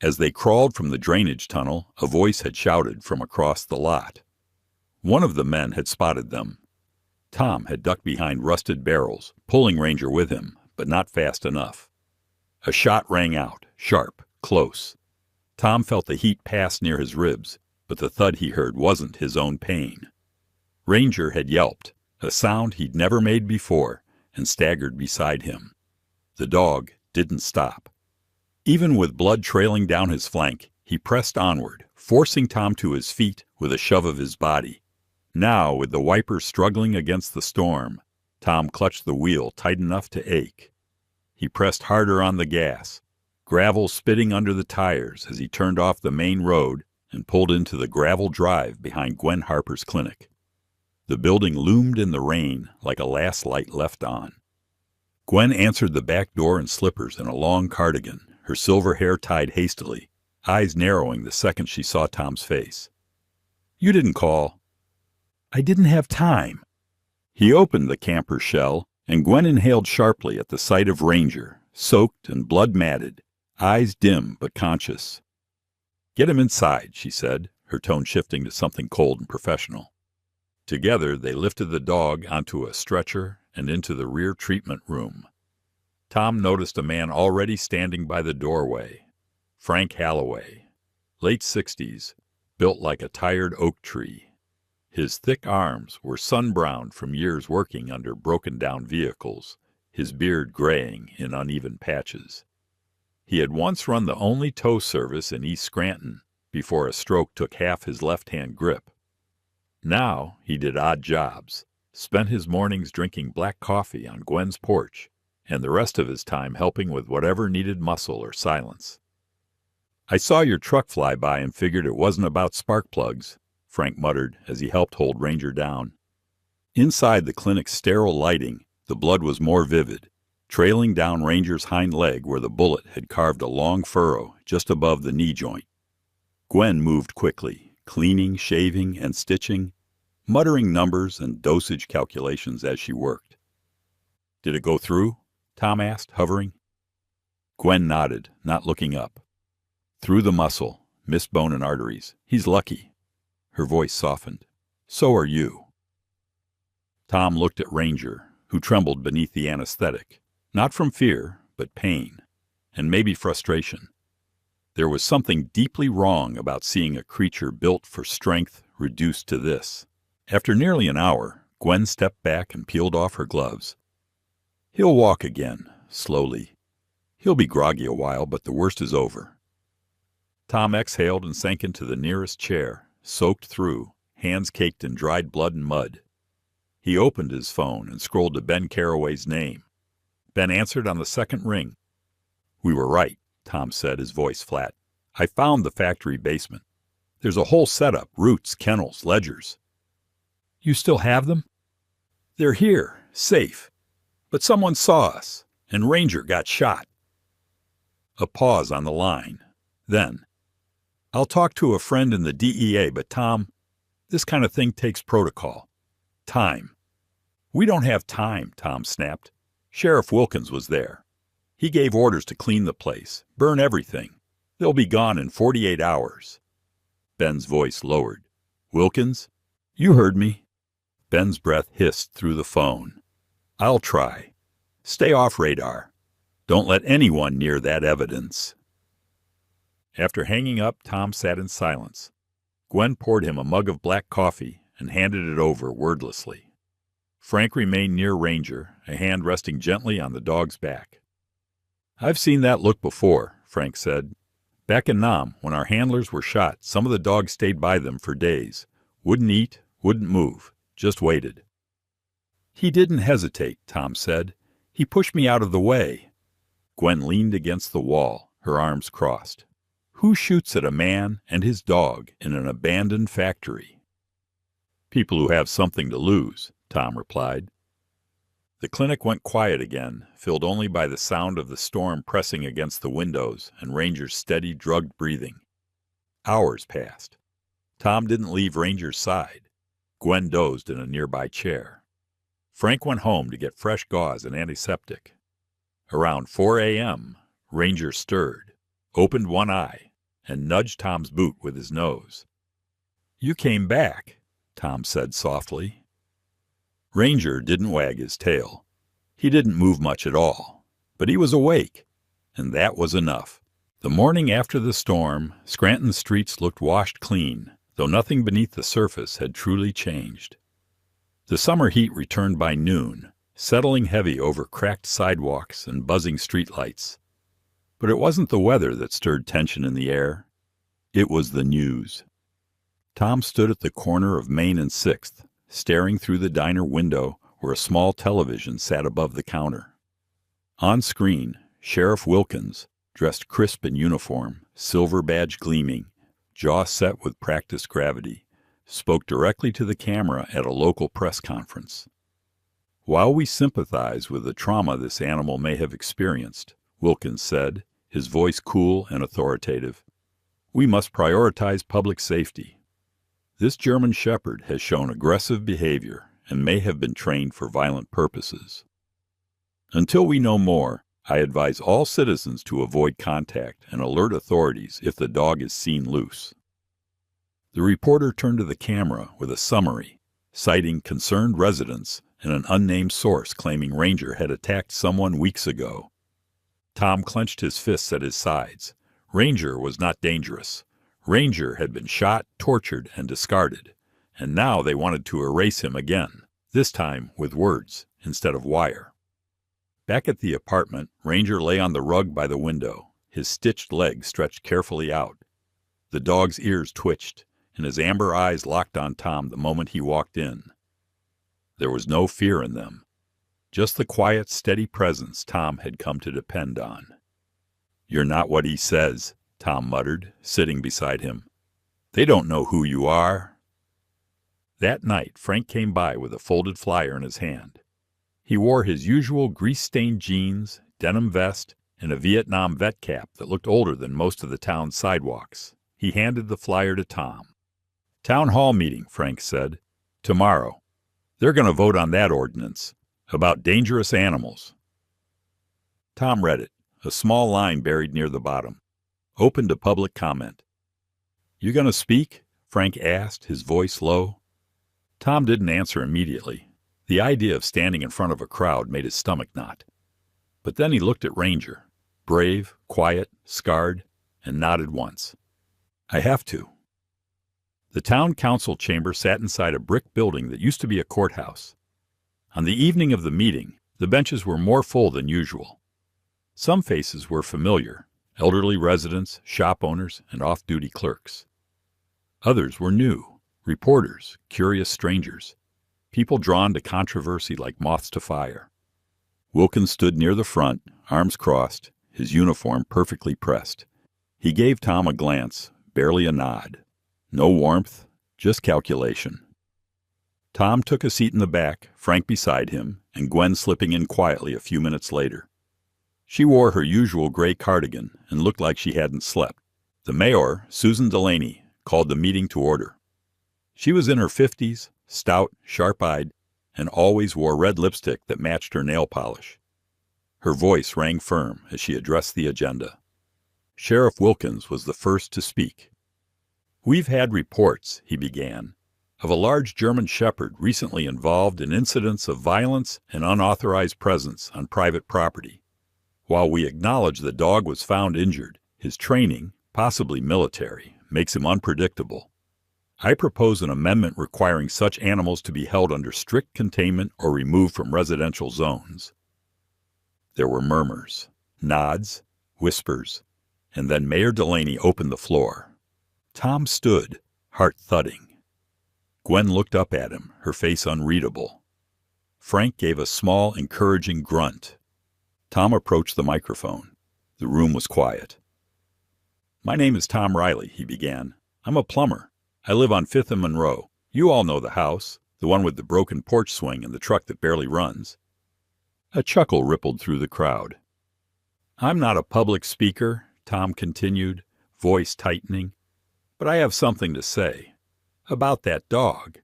As they crawled from the drainage tunnel, a voice had shouted from across the lot. One of the men had spotted them. Tom had ducked behind rusted barrels, pulling Ranger with him, but not fast enough. A shot rang out, sharp, close. Tom felt the heat pass near his ribs, but the thud he heard wasn't his own pain. Ranger had yelped, a sound he'd never made before, and staggered beside him. The dog didn't stop. Even with blood trailing down his flank, he pressed onward, forcing Tom to his feet with a shove of his body. Now, with the wipers struggling against the storm, Tom clutched the wheel tight enough to ache. He pressed harder on the gas, gravel spitting under the tires as he turned off the main road and pulled into the gravel drive behind Gwen Harper's clinic. The building loomed in the rain like a last light left on. Gwen answered the back door in slippers and a long cardigan, her silver hair tied hastily, eyes narrowing the second she saw Tom's face. "You didn't call." "I didn't have time." He opened the camper shell, and Gwen inhaled sharply at the sight of Ranger, soaked and blood-matted, eyes dim but conscious. "Get him inside," she said, her tone shifting to something cold and professional. Together they lifted the dog onto a stretcher and into the rear treatment room. Tom noticed a man already standing by the doorway. Frank Halloway, late 60s, built like a tired oak tree. His thick arms were sun-browned from years working under broken-down vehicles, his beard graying in uneven patches. He had once run the only tow service in East Scranton before a stroke took half his left-hand grip. Now he did odd jobs, spent his mornings drinking black coffee on Gwen's porch, and the rest of his time helping with whatever needed muscle or silence. "I saw your truck fly by and figured it wasn't about spark plugs," Frank muttered as he helped hold Ranger down. Inside the clinic's sterile lighting, the blood was more vivid, trailing down Ranger's hind leg where the bullet had carved a long furrow just above the knee joint. Gwen moved quickly, cleaning, shaving, and stitching, muttering numbers and dosage calculations as she worked. "Did it go through?" Tom asked, hovering. Gwen nodded, not looking up. "Through the muscle, missed bone and arteries. He's lucky." Her voice softened. "So are you." Tom looked at Ranger, who trembled beneath the anesthetic, not from fear, but pain, and maybe frustration. There was something deeply wrong about seeing a creature built for strength reduced to this. After nearly an hour, Gwen stepped back and peeled off her gloves. "He'll walk again, slowly. He'll be groggy a while, but the worst is over." Tom exhaled and sank into the nearest chair, soaked through, hands caked in dried blood and mud. He opened his phone and scrolled to Ben Carraway's name. Ben answered on the second ring. "We were right," Tom said, his voice flat. "I found the factory basement. There's a whole setup, roots, kennels, ledgers." "You still have them?" "They're here, safe. But someone saw us, and Ranger got shot." A pause on the line. Then, "I'll talk to a friend in the DEA, but Tom, this kind of thing takes protocol. Time." "We don't have time," Tom snapped. "Sheriff Wilkins was there. He gave orders to clean the place, burn everything. They'll be gone in 48 hours. Ben's voice lowered. "Wilkins? You heard me." Ben's breath hissed through the phone. "I'll try. Stay off radar. Don't let anyone near that evidence." After hanging up, Tom sat in silence. Gwen poured him a mug of black coffee and handed it over wordlessly. Frank remained near Ranger, a hand resting gently on the dog's back. "I've seen that look before," Frank said. "Back in Nam, when our handlers were shot, some of the dogs stayed by them for days. Wouldn't eat, wouldn't move, just waited." "He didn't hesitate," Tom said. "He pushed me out of the way." Gwen leaned against the wall, her arms crossed. "Who shoots at a man and his dog in an abandoned factory?" "People who have something to lose," Tom replied. The clinic went quiet again, filled only by the sound of the storm pressing against the windows and Ranger's steady, drugged breathing. Hours passed. Tom didn't leave Ranger's side. Gwen dozed in a nearby chair. Frank went home to get fresh gauze and antiseptic. Around 4 a.m., Ranger stirred, opened one eye, and nudged Tom's boot with his nose. "You came back," Tom said softly. Ranger didn't wag his tail. He didn't move much at all, but he was awake, and that was enough. The morning after the storm, Scranton's streets looked washed clean, though nothing beneath the surface had truly changed. The summer heat returned by noon, settling heavy over cracked sidewalks and buzzing streetlights. But it wasn't the weather that stirred tension in the air. It was the news. Tom stood at the corner of Main and 6th, staring through the diner window where a small television sat above the counter. On screen, Sheriff Wilkins, dressed crisp in uniform, silver badge gleaming, jaw set with practiced gravity, spoke directly to the camera at a local press conference. "While we sympathize with the trauma this animal may have experienced," Wilkins said, his voice cool and authoritative, "we must prioritize public safety. This German Shepherd has shown aggressive behavior and may have been trained for violent purposes. Until we know more, I advise all citizens to avoid contact and alert authorities if the dog is seen loose." The reporter turned to the camera with a summary, citing concerned residents and an unnamed source claiming Ranger had attacked someone weeks ago. Tom clenched his fists at his sides. Ranger was not dangerous. Ranger had been shot, tortured, and discarded, and now they wanted to erase him again, this time with words instead of wire. Back at the apartment, Ranger lay on the rug by the window, his stitched legs stretched carefully out. The dog's ears twitched, and his amber eyes locked on Tom the moment he walked in. There was no fear in them, just the quiet, steady presence Tom had come to depend on. "You're not what he says," Tom muttered, sitting beside him. "They don't know who you are." That night, Frank came by with a folded flyer in his hand. He wore his usual grease-stained jeans, denim vest, and a Vietnam vet cap that looked older than most of the town's sidewalks. He handed the flyer to Tom. "Town hall meeting," Frank said. "Tomorrow. They're going to vote on that ordinance, about dangerous animals." Tom read it, a small line buried near the bottom. Open to public comment. "You going to speak?" Frank asked, his voice low. Tom didn't answer immediately. The idea of standing in front of a crowd made his stomach knot. But then he looked at Ranger, brave, quiet, scarred, and nodded once. "I have to." The town council chamber sat inside a brick building that used to be a courthouse. On the evening of the meeting, the benches were more full than usual. Some faces were familiar, elderly residents, shop owners, and off-duty clerks. Others were new, reporters, curious strangers, people drawn to controversy like moths to fire. Wilkins stood near the front, arms crossed, his uniform perfectly pressed. He gave Tom a glance, barely a nod. No warmth, just calculation. Tom took a seat in the back, Frank beside him, and Gwen slipping in quietly a few minutes later. She wore her usual gray cardigan and looked like she hadn't slept. The mayor, Susan Delaney, called the meeting to order. She was in her 50s, stout, sharp-eyed, and always wore red lipstick that matched her nail polish. Her voice rang firm as she addressed the agenda. Sheriff Wilkins was the first to speak. "We've had reports," he began, "of a large German Shepherd recently involved in incidents of violence and unauthorized presence on private property. While we acknowledge the dog was found injured, his training, possibly military, makes him unpredictable. I propose an amendment requiring such animals to be held under strict containment or removed from residential zones. There were murmurs, nods, whispers, and then Mayor Delaney opened the floor. Tom stood, heart thudding. Gwen looked up at him, her face unreadable. Frank gave a small, encouraging grunt. Tom approached the microphone. The room was quiet. "My name is Tom Riley," he began. "I'm a plumber. I live on 5th and Monroe. You all know the house, the one with the broken porch swing and the truck that barely runs." A chuckle rippled through the crowd. "I'm not a public speaker," Tom continued, voice tightening, "but I have something to say. About that dog."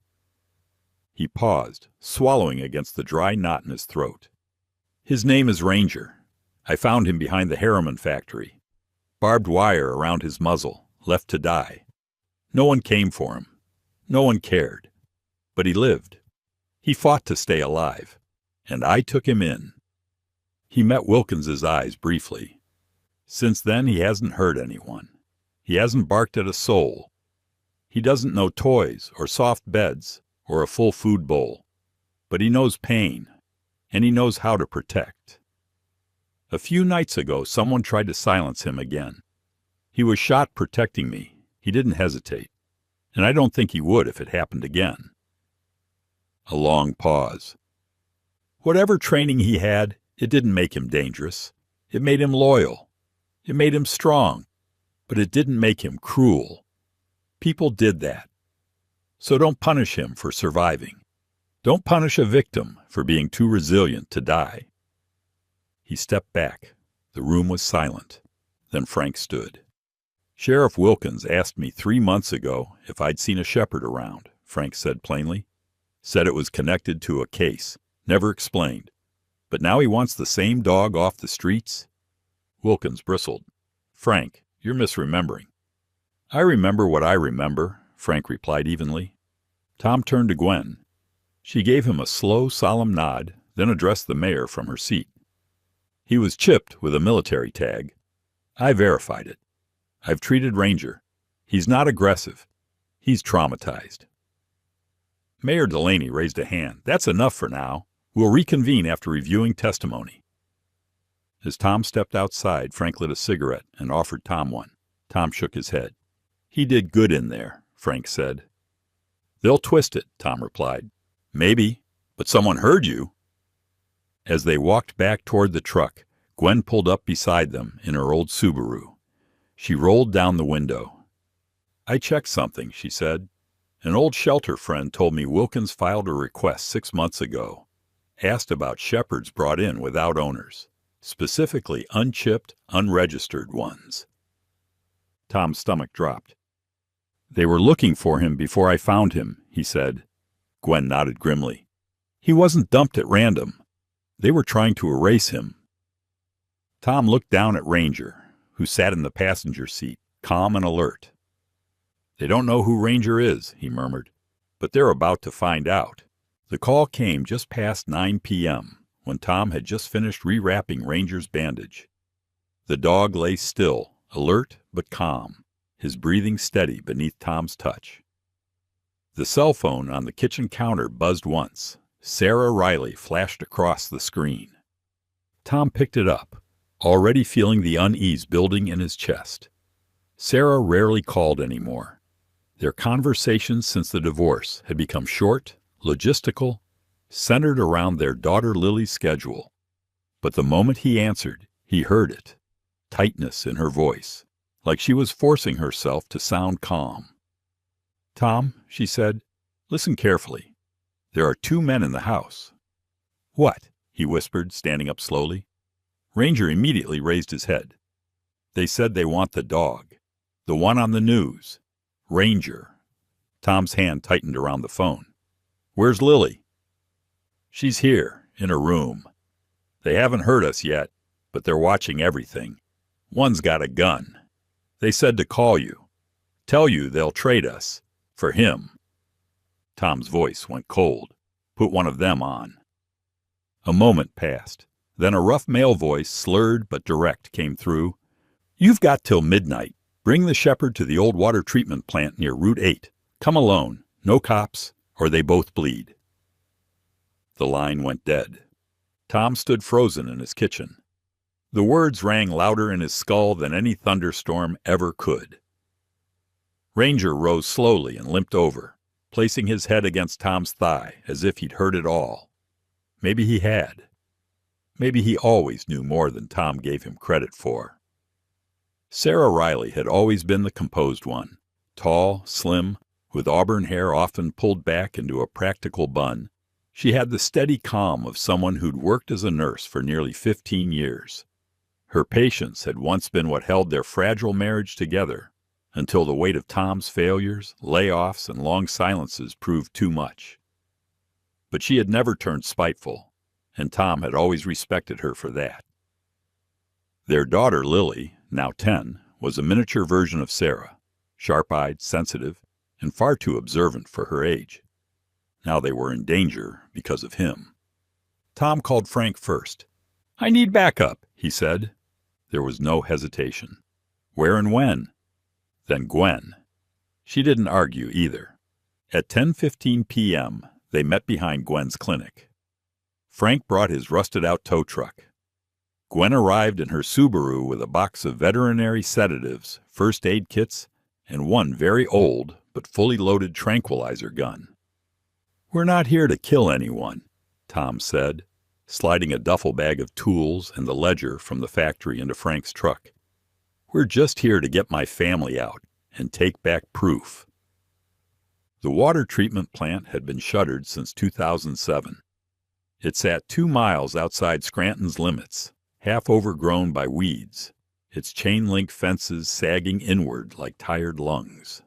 He paused, swallowing against the dry knot in his throat. "His name is Ranger. I found him behind the Harriman factory. Barbed wire around his muzzle, left to die. No one came for him. No one cared. But he lived. He fought to stay alive. And I took him in." He met Wilkins's eyes briefly. Since then, he hasn't hurt anyone. He hasn't barked at a soul. He doesn't know toys or soft beds or a full food bowl. But he knows pain, and he knows how to protect. A few nights ago, someone tried to silence him again. He was shot protecting me. He didn't hesitate. And I don't think he would if it happened again. A long pause. Whatever training he had, it didn't make him dangerous. It made him loyal. It made him strong. But it didn't make him cruel. People did that. So don't punish him for surviving. Don't punish a victim for being too resilient to die. He stepped back. The room was silent. Then Frank stood. "Sheriff Wilkins asked me 3 months ago if I'd seen a shepherd around," Frank said plainly. "Said it was connected to a case. Never explained. But now he wants the same dog off the streets?" Wilkins bristled. "Frank, you're misremembering." "I remember what I remember," Frank replied evenly. Tom turned to Gwen. She gave him a slow, solemn nod, then addressed the mayor from her seat. "He was chipped with a military tag. I verified it. I've treated Ranger. He's not aggressive. He's traumatized." Mayor Delaney raised a hand. "That's enough for now. We'll reconvene after reviewing testimony." As Tom stepped outside, Frank lit a cigarette and offered Tom one. Tom shook his head. "He did good in there," Frank said. "They'll twist it," Tom replied. "Maybe, but someone heard you." As they walked back toward the truck, Gwen pulled up beside them in her old Subaru. She rolled down the window. "I checked something," she said. "An old shelter friend told me Wilkins filed a request 6 months ago. Asked about shepherds brought in without owners, specifically unchipped, unregistered ones." Tom's stomach dropped. "They were looking for him before I found him," he said. Gwen nodded grimly. "He wasn't dumped at random. They were trying to erase him." Tom looked down at Ranger, who sat in the passenger seat, calm and alert. "They don't know who Ranger is," he murmured, "but they're about to find out." The call came just past 9 p.m., when Tom had just finished rewrapping Ranger's bandage. The dog lay still, alert but calm, his breathing steady beneath Tom's touch. The cell phone on the kitchen counter buzzed once. Sarah Riley flashed across the screen. Tom picked it up, already feeling the unease building in his chest. Sarah rarely called anymore. Their conversations since the divorce had become short, logistical, centered around their daughter Lily's schedule. But the moment he answered, he heard it. Tightness in her voice, like she was forcing herself to sound calm. "Tom," she said, "listen carefully. There are 2 men in the house." "What?" he whispered, standing up slowly. Ranger immediately raised his head. "They said they want the dog. The one on the news. Ranger." Tom's hand tightened around the phone. "Where's Lily?" "She's here, in her room. They haven't hurt us yet, but they're watching everything. One's got a gun. They said to call you. Tell you they'll trade us. For him." Tom's voice went cold. "Put one of them on." A moment passed. Then a rough male voice, slurred but direct, came through. "You've got till midnight. Bring the shepherd to the old water treatment plant near Route 8. Come alone. No cops, or they both bleed." The line went dead. Tom stood frozen in his kitchen. The words rang louder in his skull than any thunderstorm ever could. Ranger rose slowly and limped over, placing his head against Tom's thigh as if he'd heard it all. Maybe he had. Maybe he always knew more than Tom gave him credit for. Sarah Riley had always been the composed one, tall, slim, with auburn hair often pulled back into a practical bun. She had the steady calm of someone who'd worked as a nurse for nearly 15 years. Her patience had once been what held their fragile marriage together, until the weight of Tom's failures, layoffs, and long silences proved too much. But she had never turned spiteful, and Tom had always respected her for that. Their daughter, Lily, now 10, was a miniature version of Sarah, sharp-eyed, sensitive, and far too observant for her age. Now they were in danger because of him. Tom called Frank first. "I need backup," he said. There was no hesitation. "Where and when?" Then Gwen. She didn't argue either. At 10:15 p.m., they met behind Gwen's clinic. Frank brought his rusted-out tow truck. Gwen arrived in her Subaru with a box of veterinary sedatives, first aid kits, and one very old but fully loaded tranquilizer gun. "We're not here to kill anyone," Tom said, sliding a duffel bag of tools and the ledger from the factory into Frank's truck. "We're just here to get my family out and take back proof." The water treatment plant had been shuttered since 2007. It sat 2 miles outside Scranton's limits, half overgrown by weeds, its chain-link fences sagging inward like tired lungs.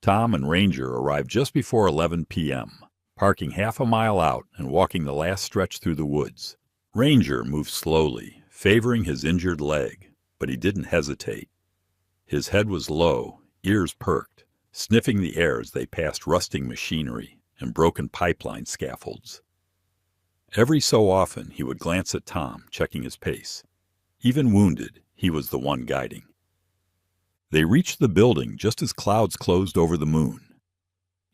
Tom and Ranger arrived just before 11 p.m., parking half a mile out and walking the last stretch through the woods. Ranger moved slowly, favoring his injured leg, but he didn't hesitate. His head was low, ears perked, sniffing the air as they passed rusting machinery and broken pipeline scaffolds. Every so often he would glance at Tom, checking his pace. Even wounded, he was the one guiding. They reached the building just as clouds closed over the moon.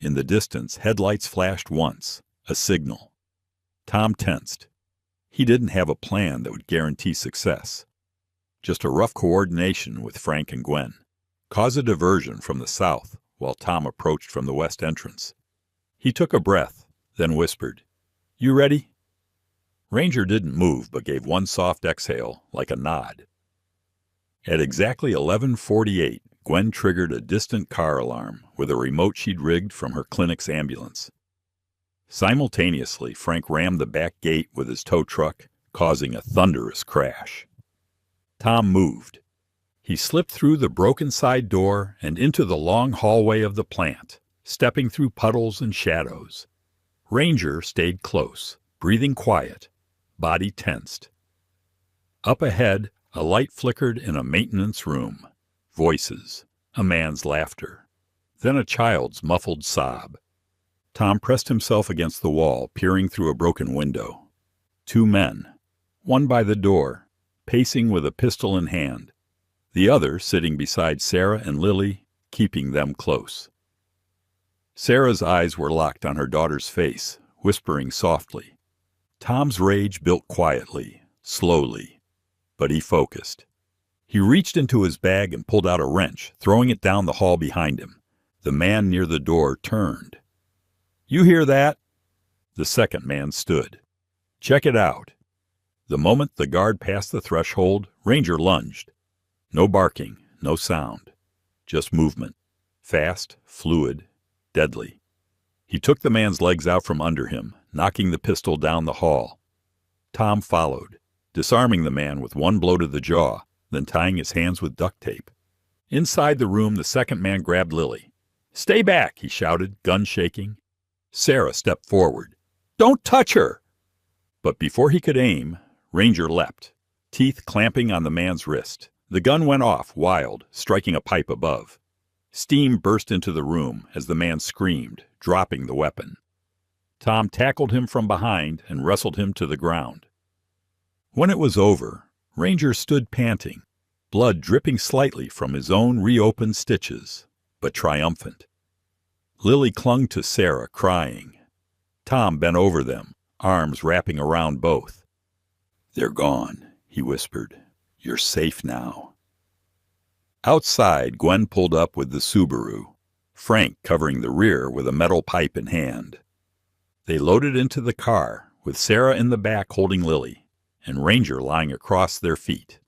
In the distance, headlights flashed once, a signal. Tom tensed. He didn't have a plan that would guarantee success. Just a rough coordination with Frank and Gwen. Cause a diversion from the south while Tom approached from the west entrance. He took a breath, then whispered, "You ready?" Ranger didn't move but gave one soft exhale, like a nod. At exactly 11:48, Gwen triggered a distant car alarm with a remote she'd rigged from her clinic's ambulance. Simultaneously, Frank rammed the back gate with his tow truck, causing a thunderous crash. Tom moved. He slipped through the broken side door and into the long hallway of the plant, stepping through puddles and shadows. Ranger stayed close, breathing quiet, body tensed. Up ahead, a light flickered in a maintenance room. Voices, a man's laughter, then a child's muffled sob. Tom pressed himself against the wall, peering through a broken window. 2 men, one by the door, pacing with a pistol in hand, the other sitting beside Sarah and Lily, keeping them close. Sarah's eyes were locked on her daughter's face, whispering softly. Tom's rage built quietly, slowly, but he focused. He reached into his bag and pulled out a wrench, throwing it down the hall behind him. The man near the door turned. "You hear that?" The second man stood. "Check it out." The moment the guard passed the threshold, Ranger lunged. No barking, no sound, just movement. Fast, fluid, deadly. He took the man's legs out from under him, knocking the pistol down the hall. Tom followed, disarming the man with one blow to the jaw, then tying his hands with duct tape. Inside the room, the second man grabbed Lily. "Stay back," he shouted, gun shaking. Sarah stepped forward. "Don't touch her!" But before he could aim, Ranger leapt, teeth clamping on the man's wrist. The gun went off, wild, striking a pipe above. Steam burst into the room as the man screamed, dropping the weapon. Tom tackled him from behind and wrestled him to the ground. When it was over, Ranger stood panting, blood dripping slightly from his own reopened stitches, but triumphant. Lily clung to Sarah, crying. Tom bent over them, arms wrapping around both. "They're gone," he whispered. "You're safe now." Outside, Gwen pulled up with the Subaru, Frank covering the rear with a metal pipe in hand. They loaded into the car, with Sarah in the back holding Lily, and Ranger lying across their feet.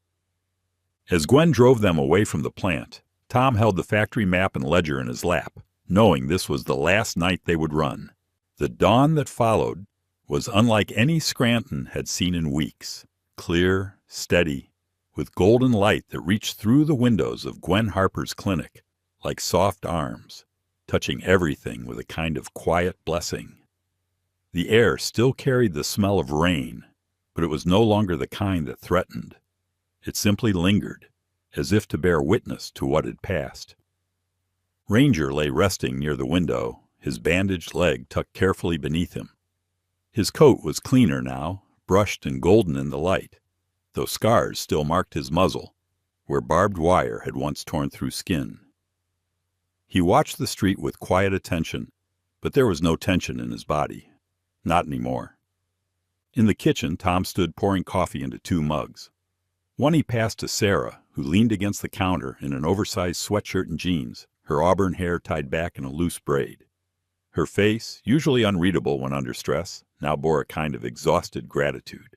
As Gwen drove them away from the plant, Tom held the factory map and ledger in his lap, knowing this was the last night they would run. The dawn that followed was unlike any Scranton had seen in weeks, clear, steady, with golden light that reached through the windows of Gwen Harper's clinic, like soft arms, touching everything with a kind of quiet blessing. The air still carried the smell of rain, but it was no longer the kind that threatened. It simply lingered, as if to bear witness to what had passed. Ranger lay resting near the window, his bandaged leg tucked carefully beneath him. His coat was cleaner now, brushed and golden in the light, though scars still marked his muzzle, where barbed wire had once torn through skin. He watched the street with quiet attention, but there was no tension in his body. Not anymore. In the kitchen, Tom stood pouring coffee into 2 mugs. One he passed to Sarah, who leaned against the counter in an oversized sweatshirt and jeans, her auburn hair tied back in a loose braid. Her face, usually unreadable when under stress, now bore a kind of exhausted gratitude.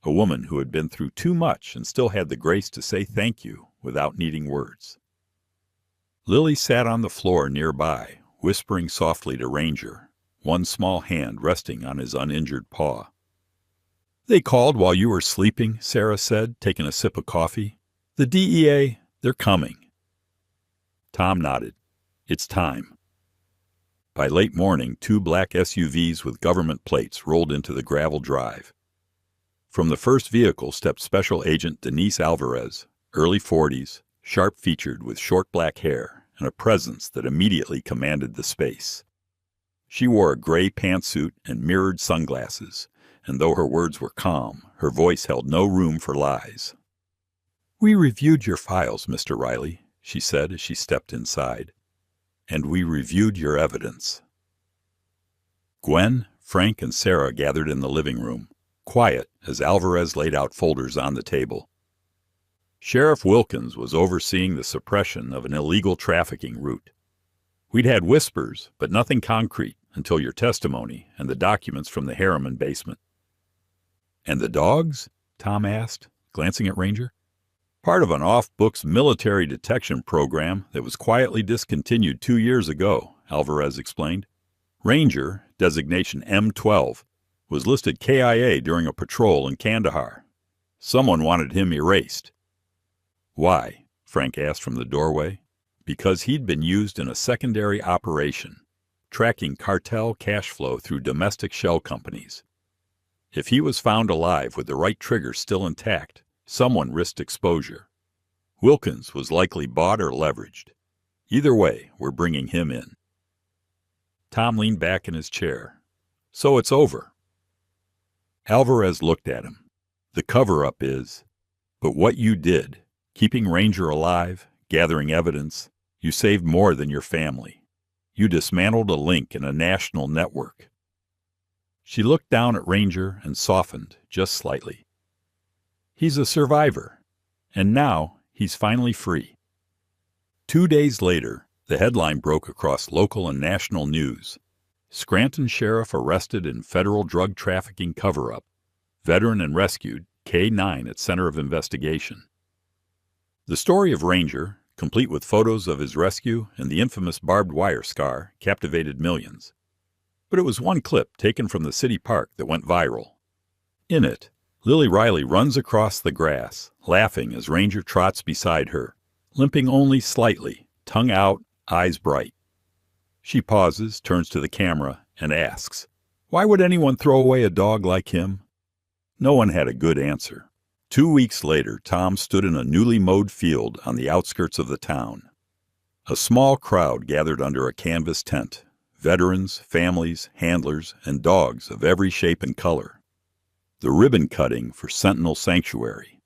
A woman who had been through too much and still had the grace to say thank you without needing words. Lily sat on the floor nearby, whispering softly to Ranger, one small hand resting on his uninjured paw. "They called while you were sleeping," Sarah said, taking a sip of coffee. "The DEA, they're coming." Tom nodded. "It's time." By late morning, 2 black SUVs with government plates rolled into the gravel drive. From the first vehicle stepped Special Agent Denise Alvarez, early 40s, sharp-featured with short black hair and a presence that immediately commanded the space. She wore a gray pantsuit and mirrored sunglasses, and though her words were calm, her voice held no room for lies. "We reviewed your files, Mr. Riley," she said as she stepped inside. "And we reviewed your evidence." Gwen, Frank, and Sarah gathered in the living room, quiet as Alvarez laid out folders on the table. Sheriff Wilkins was overseeing the suppression of an illegal trafficking route. We'd had whispers, but nothing concrete until your testimony and the documents from the Harriman basement. "And the dogs?" Tom asked, glancing at Ranger. "Part of an off-books military detection program that was quietly discontinued 2 years ago," Alvarez explained. Ranger, designation M12, was listed KIA during a patrol in Kandahar. Someone wanted him erased. "Why?" Frank asked from the doorway. "Because he'd been used in a secondary operation, tracking cartel cash flow through domestic shell companies. If he was found alive with the right trigger still intact, someone risked exposure. Wilkins was likely bought or leveraged. Either way, we're bringing him in." Tom leaned back in his chair. "So it's over." Alvarez looked at him. "The cover-up is, but what you did, keeping Ranger alive, gathering evidence, you saved more than your family. You dismantled a link in a national network." She looked down at Ranger and softened just slightly. "He's a survivor, and now he's finally free." 2 days later, the headline broke across local and national news. Scranton sheriff arrested in federal drug trafficking cover-up. Veteran and rescued, K-9 at center of investigation. The story of Ranger, complete with photos of his rescue and the infamous barbed wire scar, captivated millions. But it was one clip taken from the city park that went viral. In it, Lily Riley runs across the grass, laughing as Ranger trots beside her, limping only slightly, tongue out, eyes bright. She pauses, turns to the camera, and asks, "Why would anyone throw away a dog like him?" No one had a good answer. 2 weeks later, Tom stood in a newly mowed field on the outskirts of the town. A small crowd gathered under a canvas tent, veterans, families, handlers, and dogs of every shape and color. the ribbon cutting for Sentinel Sanctuary,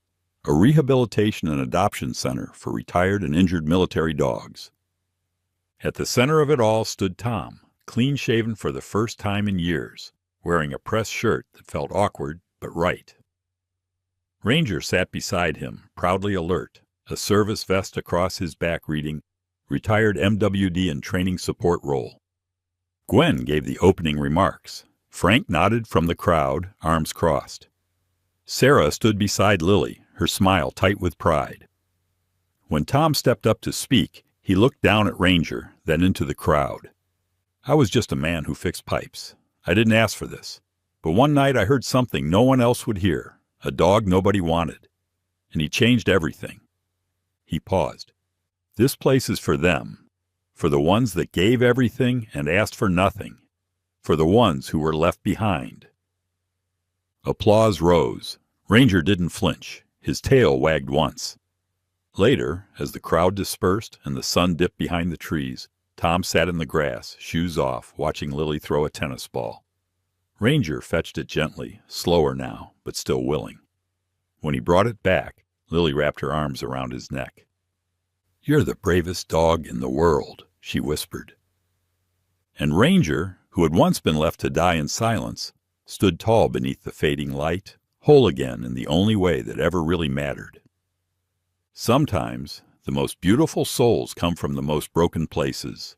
a rehabilitation and adoption center for retired and injured military dogs. At the center of it all stood Tom, clean-shaven for the first time in years, wearing a pressed shirt that felt awkward but right. Ranger sat beside him, proudly alert, a service vest across his back reading, "Retired MWD and Training Support Role." Gwen gave the opening remarks. Frank nodded from the crowd, arms crossed. Sarah stood beside Lily, her smile tight with pride. When Tom stepped up to speak, he looked down at Ranger, then into the crowd. "I was just a man who fixed pipes. I didn't ask for this. But one night I heard something no one else would hear, a dog nobody wanted. And he changed everything." He paused. "This place is for them, for the ones that gave everything and asked for nothing, for the ones who were left behind." Applause rose. Ranger didn't flinch. His tail wagged once. Later, as the crowd dispersed and the sun dipped behind the trees, Tom sat in the grass, shoes off, watching Lily throw a tennis ball. Ranger fetched it gently, slower now, but still willing. When he brought it back, Lily wrapped her arms around his neck. "You're the bravest dog in the world," she whispered. And Ranger, who had once been left to die in silence, stood tall beneath the fading light, whole again in the only way that ever really mattered. Sometimes the most beautiful souls come from the most broken places.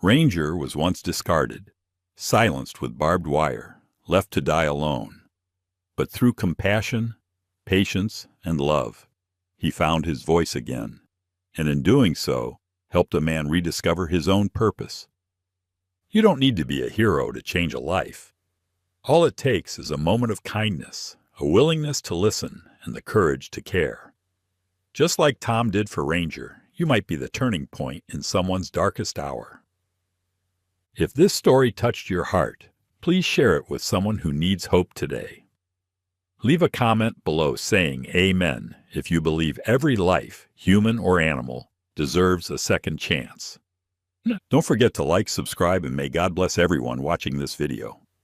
Ranger was once discarded, silenced with barbed wire, left to die alone. But through compassion, patience, and love, he found his voice again, and in doing so, helped a man rediscover his own purpose. You don't need to be a hero to change a life. All it takes is a moment of kindness, a willingness to listen, and the courage to care. Just like Tom did for Ranger, you might be the turning point in someone's darkest hour. If this story touched your heart, please share it with someone who needs hope today. Leave a comment below saying Amen if you believe every life, human or animal, deserves a second chance. Don't forget to like, subscribe, and may God bless everyone watching this video.